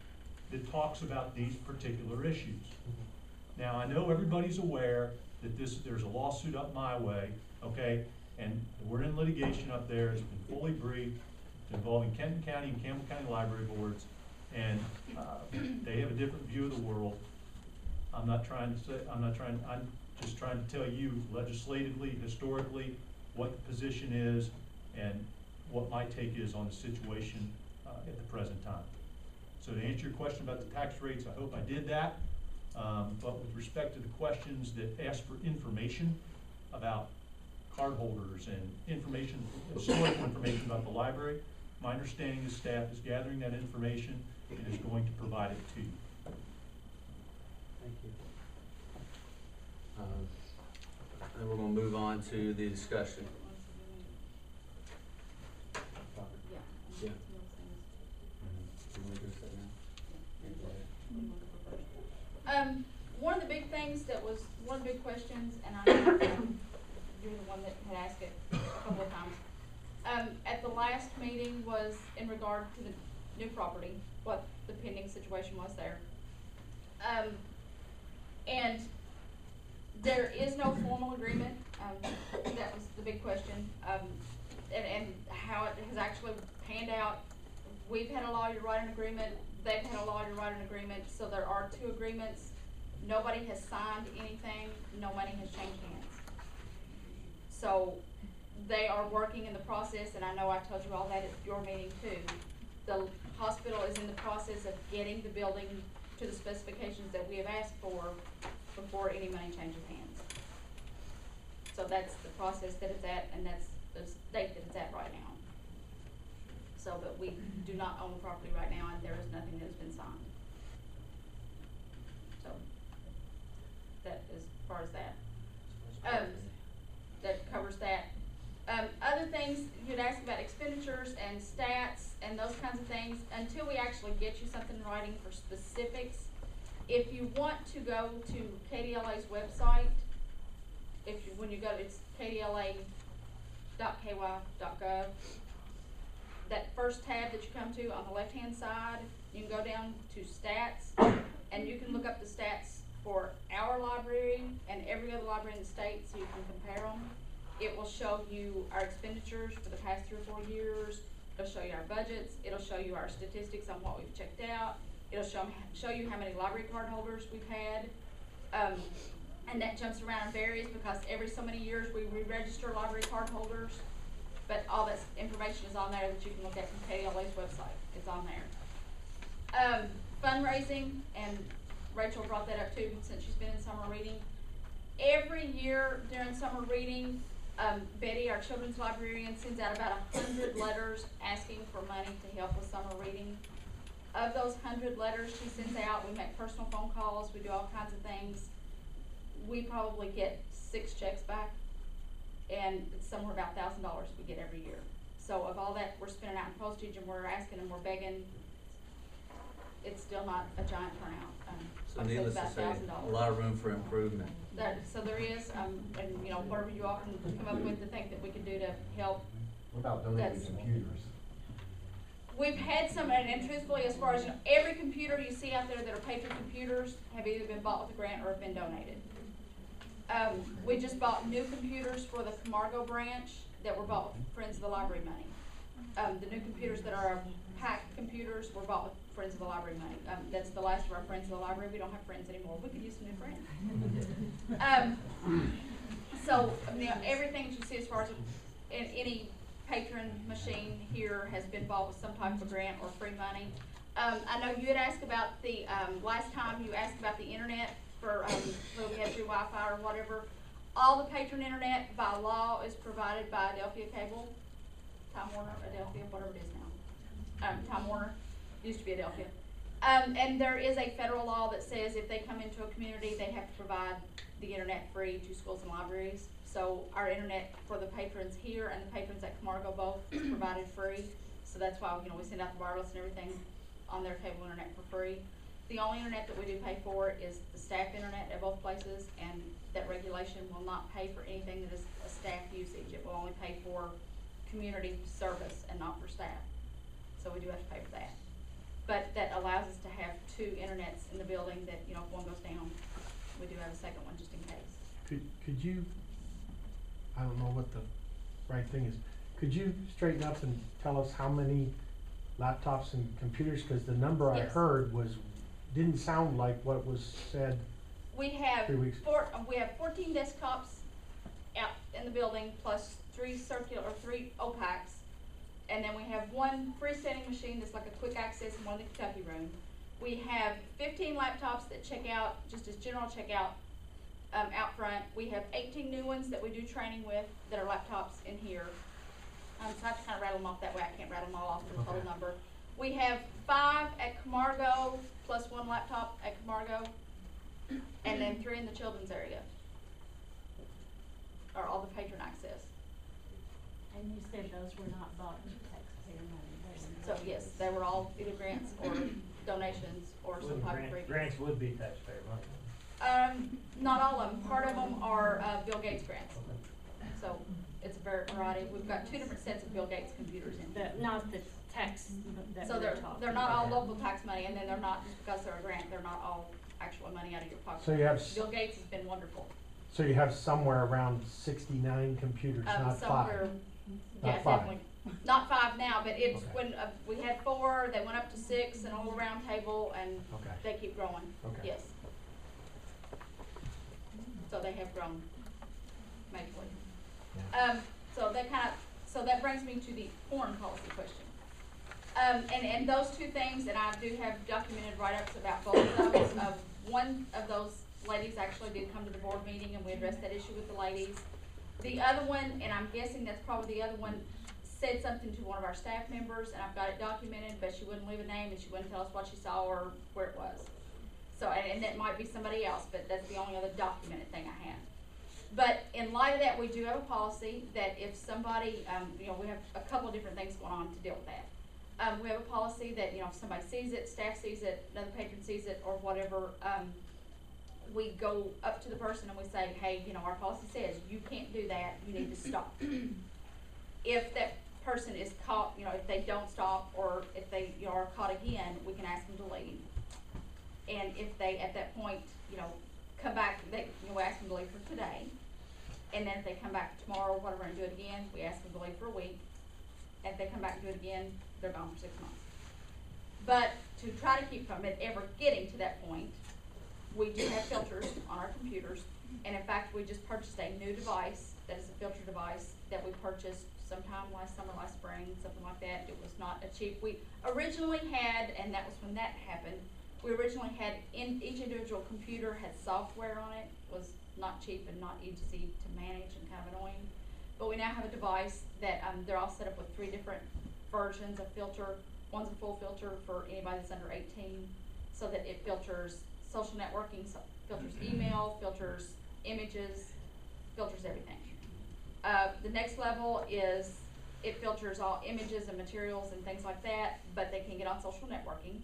that talks about these particular issues. Now, I know everybody's aware that there's a lawsuit up my way, okay, and we're in litigation up there. It's been fully briefed. It's involving Kenton County and Campbell County Library Boards, and they have a different view of the world. I'm just trying to tell you legislatively, historically, what the position is and what my take is on the situation at the present time. So to answer your question about the tax rates, I hope I did that. But with respect to the questions that ask for information about cardholders and historical information about the library, my understanding is staff is gathering that information and is going to provide it to you. Thank you. Then we're going to move on to the discussion. Yeah. One of the big things that was, one of the big questions, and I know you're the one that had asked it a couple of times, at the last meeting was in regard to the new property, what the pending situation was there. And there is no formal agreement, that was the big question, and how it has actually panned out. We've had a lawyer write an agreement, they've had a lawyer write an agreement, so there are two agreements. Nobody has signed anything, no money has changed hands. So they are working in the process, and I know I told you all that at your meeting too. The hospital is in the process of getting the building to the specifications that we have asked for before any money changes hands. So that's the process that it's at, and that's the state that it's at right now. So, but we do not own the property right now, and there is nothing that has been signed. So, that is as far as that. That covers that. Other things, you'd ask about expenditures and stats and those kinds of things. Until we actually get you something in writing for specifics, if you want to go to KDLA's website, when you go, it's kdla.ky.gov. That first tab that you come to on the left-hand side, you can go down to stats, and you can look up the stats for our library and every other library in the state, so you can compare them. It will show you our expenditures for the past 3 or 4 years. It'll show you our budgets. It'll show you our statistics on what we've checked out. It'll show you how many library card holders we've had. And that jumps around and varies because every so many years we re-register library card holders. But all that information is on there that you can look at from KDLA's website. It's on there. Fundraising, and Rachel brought that up too since she's been in summer reading. Every year during summer reading, Betty, our children's librarian, sends out about 100 letters asking for money to help with summer reading. of those 100 letters she sends out, we make personal phone calls, we do all kinds of things. We probably get 6 checks back, and it's somewhere about $1,000 we get every year. So of all that we're spending out in postage and we're asking and we're begging, it's still not a giant turnout. So Like I said, needless to about say, $1,000. a lot of room for improvement. So there is, and you know, whatever you all can come up with to think that we can do to help. What about donating That's- computers? We've had some, and truthfully, as far as, you know, every computer you see out there that are Patriot computers have either been bought with a grant or have been donated. We just bought new computers for the Camargo branch that were bought with Friends of the Library money. The new computers that are PAC computers were bought with Friends of the Library money. That's the last of our Friends of the Library. We don't have friends anymore. We could use some new friends. So, you know, everything that you see as far as any patron machine here has been bought with some type of grant or free money. I know you had asked about the, last time you asked about the internet for, whether we had free Wi-Fi or whatever. All the patron internet by law is provided by Adelphia Cable, Time Warner, Adelphia, whatever it is now. Time Warner, used to be Adelphia. And there is a federal law that says if they come into a community, they have to provide the internet free to schools and libraries. So our internet for the patrons here and the patrons at Camargo both is provided free. So that's why, you know, we send out the wireless and everything on their cable internet for free. The only internet that we do pay for is the staff internet at both places, and that regulation will not pay for anything that is a staff usage. It will only pay for community service and not for staff. So we do have to pay for that. But that allows us to have 2 internets in the building that, you know, if one goes down, we do have a second one just in case. Could you, I don't know what the right thing is, could you straighten up and tell us how many laptops and computers? Cause the number I Yes. heard didn't sound like what was said. We have 3 weeks. 14 desktops out in the building, plus 3 OPACs. And then we have 1 freestanding machine that's like a quick access in one of the Kentucky room. We have 15 laptops that check out, just as general checkout, out front. We have 18 new ones that we do training with that are laptops in here. So I have to kind of rattle them off that way. I can't rattle them all off to the total Okay. number. We have 5 at Camargo, plus 1 laptop at Camargo, and then 3 in the children's area. Are all the patron access. And you said those were not bought with taxpayer money. So yes, they were all either grants or donations or some type of free. Grants would be taxpayer money. Not all of them. Part of them are, Bill Gates grants. So it's a variety. We've got 2 different sets of Bill Gates computers in. Not the tax that So we're they're talking not all about. local tax money, and then they're not, just because they're a grant, they're not all actual money out of your pocket. So you have Bill Gates has been wonderful. So you have somewhere around 69 computers, not 5. Somewhere, yeah, Not 5. definitely. Not 5 now, but it's Okay. when, we had 4, they went up to 6, and a little round table, and Okay. they keep growing. Okay. Yes. So they have grown majorly. Yeah. So that brings me to the foreign policy question. And those 2 things, and I do have documented write-ups about both of those. One of those ladies actually did come to the board meeting, and we addressed that issue with the ladies. The other one, and I'm guessing that's probably the other one, said something to one of our staff members, and I've got it documented, but she wouldn't leave a name, and she wouldn't tell us what she saw or where it was. So, and that might be somebody else, but that's the only other documented thing I have. But in light of that, we do have a policy that if somebody, you know, we have a couple of different things going on to deal with that. We have a policy that, you know, if somebody sees it, staff sees it, another patron sees it, or whatever, we go up to the person and we say, hey, you know, our policy says you can't do that, you need to stop. If that person is caught, you know, if they don't stop, or if they, you know, are caught again, we can ask them to leave. And if they, at that point, you know, come back, they, you know, we ask them to leave for today. And then if they come back tomorrow or whatever and do it again, we ask them to leave for a week. And if they come back and do it again, they're gone for 6 months. But to try to keep from it ever getting to that point, we do have filters on our computers. And in fact, we just purchased a new device that is a filter device that we purchased sometime last summer, last spring, something like that. It was not a cheap. We originally had, and that was when that happened, we originally had, in each individual computer had software on it. It was not cheap and not easy to manage and kind of annoying. But we now have a device that they're all set up with 3 different versions of filter one's a full filter for anybody that's under 18, so that it filters social networking, filters email, filters images, filters everything. The next level is it filters all images and materials and things like that, but they can get on social networking.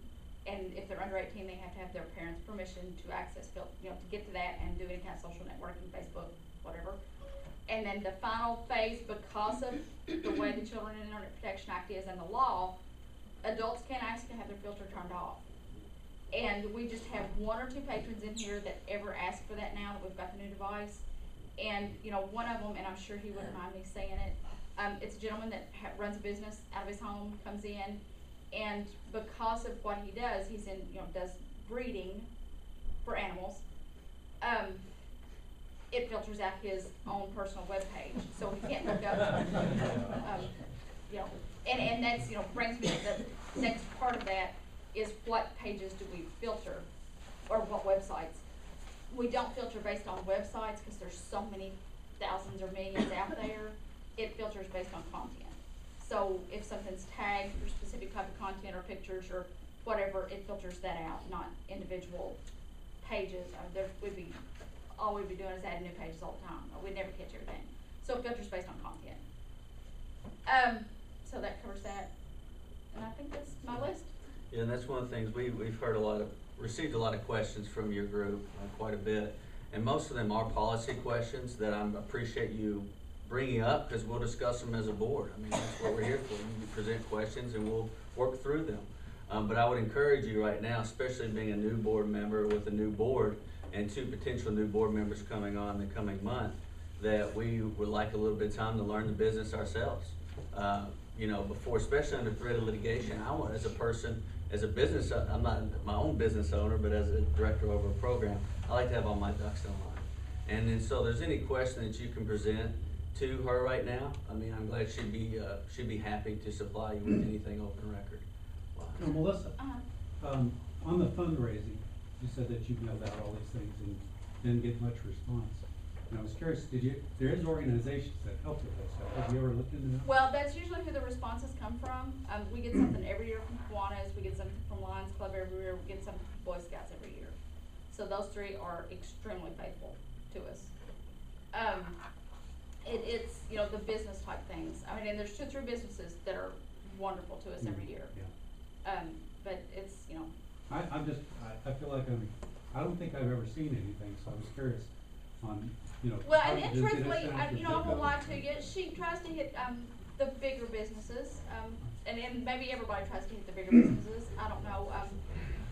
And if they're under 18, they have to have their parents' permission to access, to get to that and do any kind of social networking, Facebook, whatever. And then the final phase, because of the way the Children and Internet Protection Act is and the law, adults can ask to have their filter turned off. And we just have 1 or 2 patrons in here that ever ask for that now that we've got the new device. And, one of them, and I'm sure he wouldn't mind me saying it, it's a gentleman that runs a business out of his home, comes in, and because of what he does, he's in, does breeding for animals. It filters out his own personal webpage, so he can't look up, and that's, brings me to the next part of that is what pages do we filter, or what websites. We don't filter based on websites because there's so many thousands or millions out there. It filters based on content. So if something's tagged for specific type of content or pictures or whatever, it filters that out, not individual pages. All we'd be doing is adding new pages all the time. We'd never catch everything. So it filters based on content. So that covers that. And I think that's my list. Yeah, and that's one of the things we've received a lot of questions from your group, quite a bit. And most of them are policy questions that I appreciate you bringing up, because we'll discuss them as a board. I mean, that's what we're here for. You present questions and we'll work through them. But I would encourage you right now, especially being a new board member with a new board and 2 potential new board members coming on in the coming month, that we would like a little bit of time to learn the business ourselves. Before, especially under threat of litigation, I want, as a person, as a business, I'm not my own business owner, but as a director over a program, I like to have all my ducks in line. And then, so there's any question that you can present to her right now, I mean, I'm glad she'd be happy to supply you with anything open record. Wow. Now, Melissa, on the fundraising, you said that you mailed out all these things and didn't get much response. And I was curious, there is organizations that help with that stuff. Have you ever looked into that? Well, that's usually who the responses come from. We get something every year from Kiwanis, we get something from Lions Club every year, we get something from Boy Scouts every year. So those 3 are extremely faithful to us. It's the business type things. I mean, and there's 2 or 3 businesses that are wonderful to us every year. Yeah. But it's, I feel like I don't think I've ever seen anything, so I was curious on, Well, and truthfully, I won't lie to you, she tries to hit, the bigger businesses, and maybe everybody tries to hit the bigger businesses, I don't know,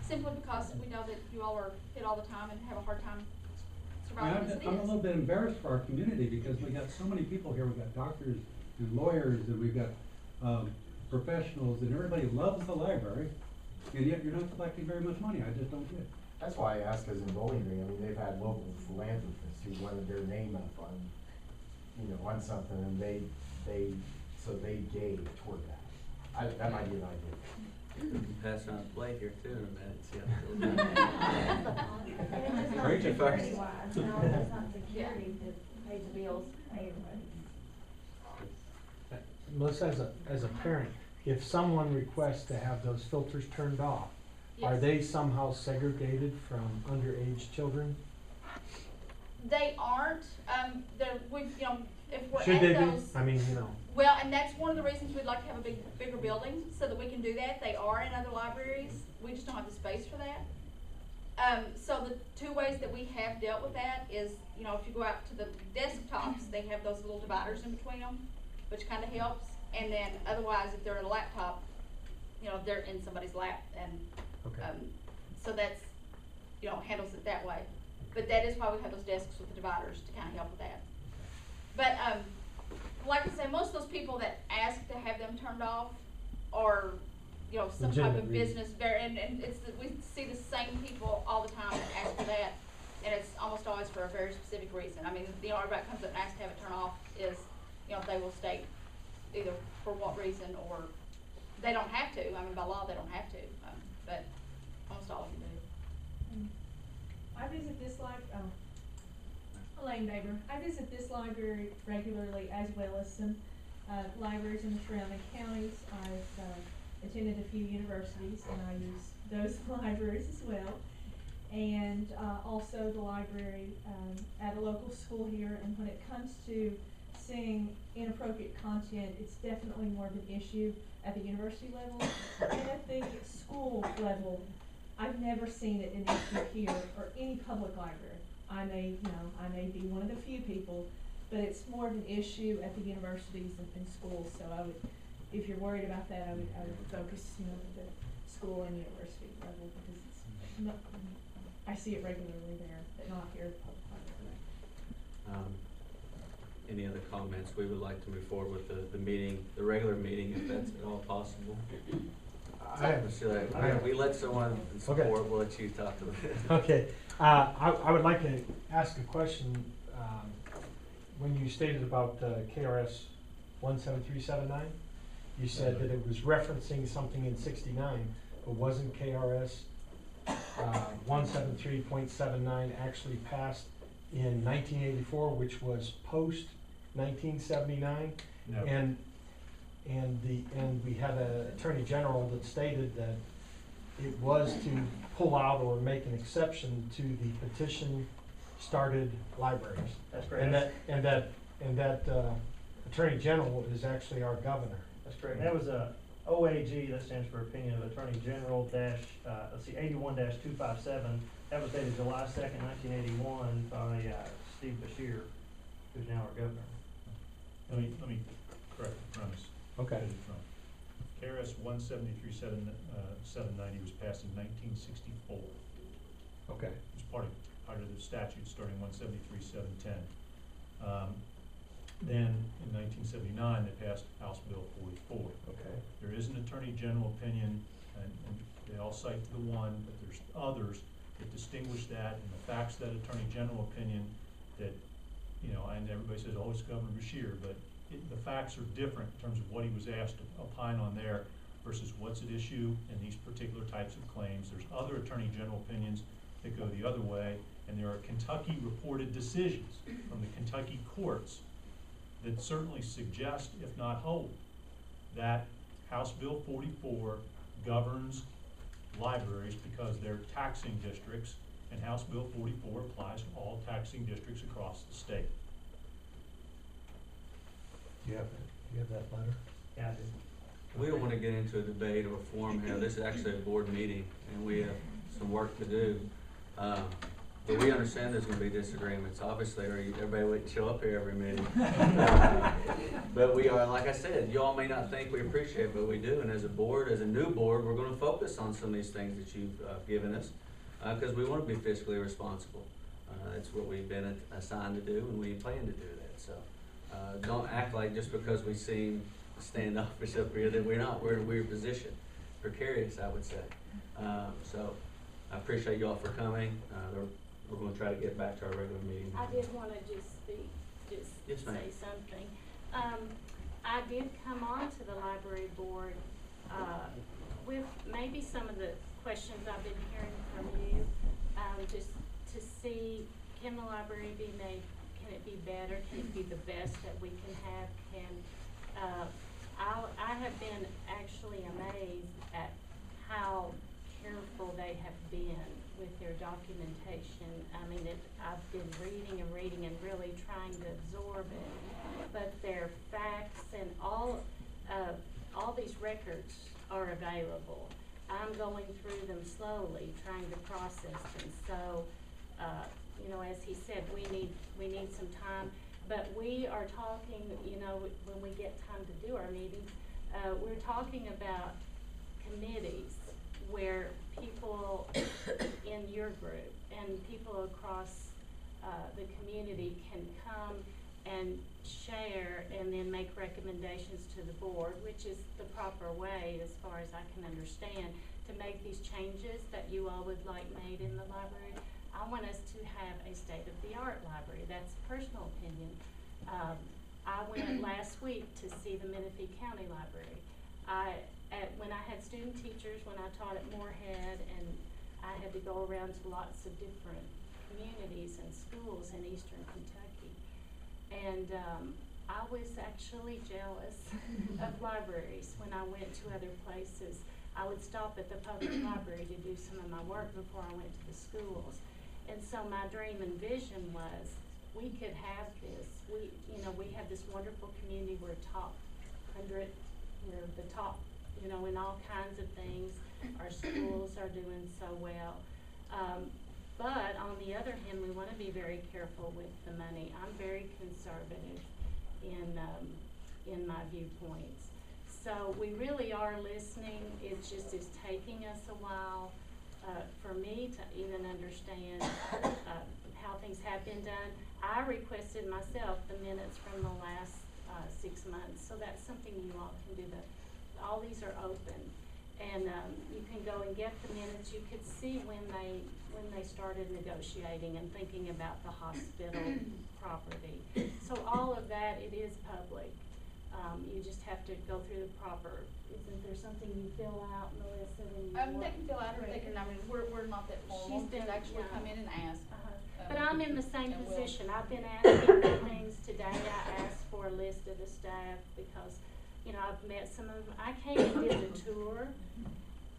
simply because we know that you all are hit all the time and have a hard time surviving as it is. I'm a little bit embarrassed for our community because we got so many people here. We got doctors and lawyers and we've got professionals, and everybody loves the library, and yet you're not collecting very much money. I just don't get it. That's why I asked, because in Bowling Green, I mean, they've had local philanthropists who wanted their name up on, on something, and they gave toward that. That might be an idea. Pass on the plate here too in a minute. It's just not security-wise, no, that's not security to pay the bills, pay everybody. Melissa, as a parent, if someone requests to have those filters turned off, are Yes. they somehow segregated from underage children? They aren't, if we're Should at they those. be? I mean, Well, and that's one of the reasons we'd like to have a bigger building, so that we can do that. They are in other libraries, we just don't have the space for that. So the 2 ways that we have dealt with that is, if you go out to the desktops, they have those little dividers in between them, which kind of helps. And then otherwise, if they're in a laptop, they're in somebody's lap, and so that's, handles it that way. But that is why we have those desks with the dividers, to kind of help with that. But like I said, most of those people that ask to have them turned off are, some type of business, and we see the same people all the time that ask for that, and it's almost always for a very specific reason. I mean, everybody comes up and asks to have it turned off is, they will state either for what reason, or they don't have to. I mean, by law, they don't have to, but almost all of them do. I visit this Elaine Neighbor. I visit this library regularly, as well as some libraries in the surrounding counties. I've attended a few universities, and I use those libraries as well. And also the library at a local school here. And when it comes to seeing inappropriate content, it's definitely more of an issue at the university level. And at the school level, I've never seen it an issue here or any public library. I may be one of the few people, but it's more of an issue at the universities and schools. So I would, if you're worried about that, I would focus, at the school and university level, because it's not, I see it regularly there, but not here at the public library. Any other comments? We would like to move forward with the meeting, the regular meeting, if that's at all possible. We let someone in support, Okay. we'll let you talk to them. Okay, I would like to ask a question. When you stated about KRS 17379, you said that it was referencing something in 69, but wasn't KRS 173.79 actually passed in 1984, which was post 1979? No. And we had an attorney general that stated that it was to pull out or make an exception to the petition started libraries. That's correct. And that attorney general is actually our governor. That's correct. That was a OAG, that stands for Opinion of Attorney General 81-257. That was dated July 2nd, 1981 by Steve Beshear, who's now our governor. Let me correct the premise. Okay. KRS 173.790 was passed in 1964. Okay. It was part of the statute starting 173.710. Then in 1979, they passed House Bill 44. Okay. There is an Attorney General opinion, and they all cite to the one, but there's others that distinguish that, and the facts of that Attorney General opinion that, and everybody says, oh, it's Governor Beshear, but the facts are different in terms of what he was asked to opine on there versus what's at issue in these particular types of claims. There's other Attorney General opinions that go the other way, and there are Kentucky reported decisions from the Kentucky courts that certainly suggest, if not hold, that House Bill 44 governs libraries because they're taxing districts, and House Bill 44 applies to all taxing districts across the state. Do you have that letter? Yeah, I do. We don't want to get into a debate or a forum here. This is actually a board meeting, and we have some work to do. But we understand there's going to be disagreements, obviously, or everybody wouldn't show up here every meeting. But we are, like I said, you all may not think we appreciate it, but we do. And as a board, as a new board, we're going to focus on some of these things that you've given us, because we want to be fiscally responsible. That's what we've been assigned to do, and we plan to do that. So don't act like just because we seem standoffish up here that we're not. We're in a weird position, precarious, I would say. So I appreciate you all for coming. We're going to try to get back to our regular meeting. I did want to just speak, Yes, ma'am. say something. I did come on to the library board with maybe some of the questions I've been hearing from you, just to see, can the library be made, can it be better, can it be the best that we can have, I have been actually amazed at how careful they have been with their documentation. I mean, I've been reading and really trying to absorb it, but their facts and all these records are available. I'm going through them slowly, trying to process them. So, as he said, we need some time, but we are talking, when we get time to do our meetings, we're talking about committees where people in your group and people across the community can come and share and then make recommendations to the board, which is the proper way, as far as I can understand, to make these changes that you all would like made in the library. I want us to have a state-of-the-art library. That's personal opinion. I went last week to see the Menifee County Library. When I had student teachers, when I taught at Moorhead, and I had to go around to lots of different communities and schools in eastern Kentucky. And I was actually jealous of libraries when I went to other places. I would stop at the public library to do some of my work before I went to the schools. And so my dream and vision was we could have this. We have this wonderful community. We're top 100, we're the top, in all kinds of things. Our schools are doing so well. But on the other hand, we want to be very careful with the money. I'm very conservative in my viewpoints. So we really are listening. It just is taking us a while for me to even understand how things have been done. I requested myself the minutes from the last 6 months, so that's something you all can do. All these are open, and you can go and get the minutes. You could see when they started negotiating and thinking about the hospital property. So all of that, it is public. You just have to go through the proper. Isn't there something you fill out, Melissa, when you They can fill out everything. I mean, we're not that formal. She's been Actually come in and ask. But I'm in the same position. I've been asking for things today. I asked for a list of the staff because, I've met some of them. I came and did the tour,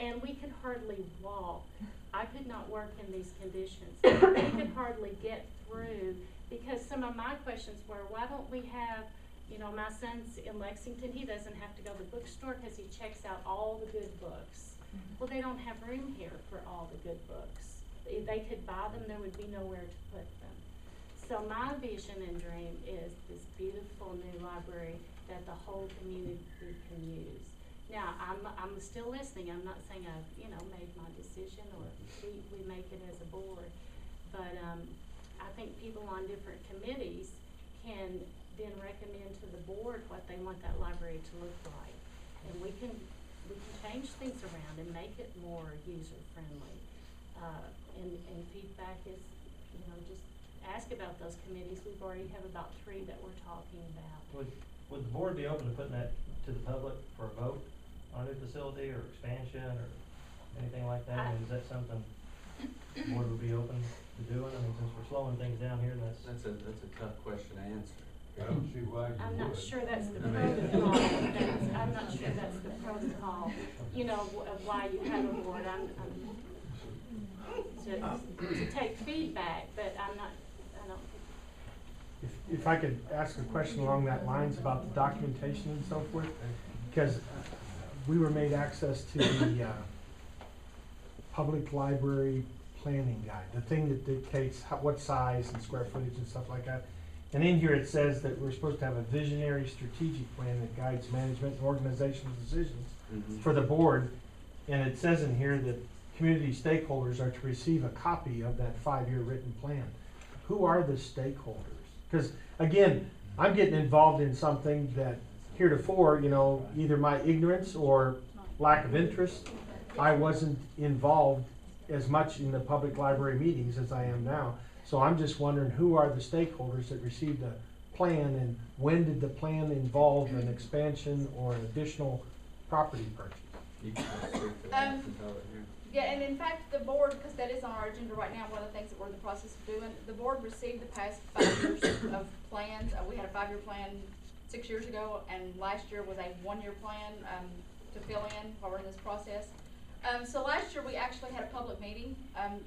and we could hardly walk. I could not work in these conditions. We could hardly get through because some of my questions were, why don't we have, my son's in Lexington. He doesn't have to go to the bookstore because he checks out all the good books. Well, they don't have room here for all the good books. If they could buy them, there would be nowhere to put them. So my vision and dream is this beautiful new library that the whole community can use. Now, I'm still listening. I'm not saying I've, made my decision or we make it as a board. But I think people on different committees can then recommend to the board what they want that library to look like. And we can change things around and make it more user-friendly. And feedback is, just ask about those committees. We've already have about 3 that we're talking about. Would the board be open to putting that to the public for a vote on a new facility or expansion or anything like that? I mean, is that something the board would be open to doing? I mean, since we're slowing things down here, that's a tough question to answer. I don't see why you I'm would. not sure that's the protocol. I'm not sure that's the protocol, of why you have a board. To take feedback, but I don't. If I could ask a question along that lines about the documentation and so forth, because we were made access to the public library planning guide, the thing that dictates what size and square footage and stuff like that. And in here it says that we're supposed to have a visionary strategic plan that guides management and organizational decisions for the board. And it says in here that community stakeholders are to receive a copy of that 5-year written plan. Who are the stakeholders? Because again, I'm getting involved in something that heretofore, either my ignorance or lack of interest, I wasn't involved as much in the public library meetings as I am now. So I'm just wondering, who are the stakeholders that received a plan, and when did the plan involve an expansion or an additional property purchase? You can speak to that and tell it here. Yeah, and in fact, the board, because that is on our agenda right now, one of the things that we're in the process of doing, the board received the past 5 years of plans. We had a 5-year plan 6 years ago, and last year was a 1-year plan to fill in while we're in this process. So last year we actually had a public meeting.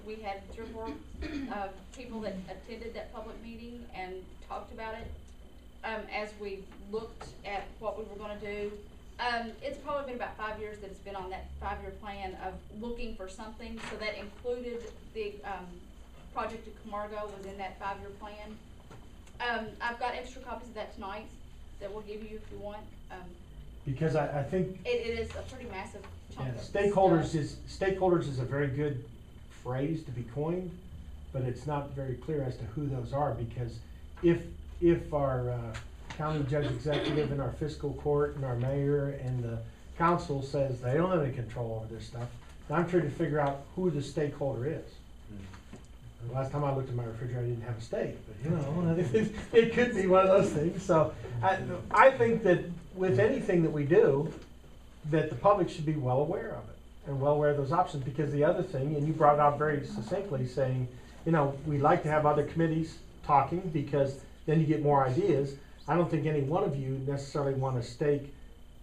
We had 3 or 4 people that attended that public meeting and talked about it as we looked at what we were going to do. It's probably been about 5 years that it's been on that 5-year plan of looking for something. So that included the project at Camargo was in that 5-year plan. I've got extra copies of that tonight that we'll give you if you want. Because I think it is a pretty massive chunk of stakeholders is a very good phrase to be coined, but it's not very clear as to who those are, because if our county judge executive and our fiscal court and our mayor and the council says they don't have any control over this stuff, I'm trying to figure out who the stakeholder is. The last time I looked at my refrigerator, I didn't have a steak, but it could be one of those things. So I think that with anything that we do, that the public should be well aware of it and well aware of those options, because the other thing, and you brought it out very succinctly, saying, we like to have other committees talking because then you get more ideas. I don't think any one of you necessarily wanna stake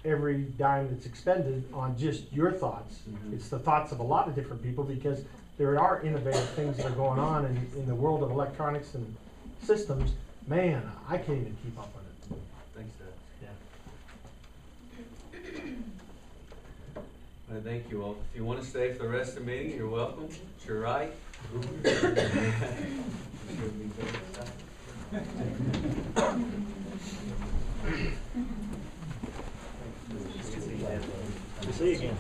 every dime that's expended on just your thoughts. Mhm. It's the thoughts of a lot of different people, because there are innovative things that are going on in the world of electronics and systems. Man, I can't even keep up with it. Thanks, Doug. Yeah. Well, thank you all. If you want to stay for the rest of the meeting, you're welcome. It's your right. See you again.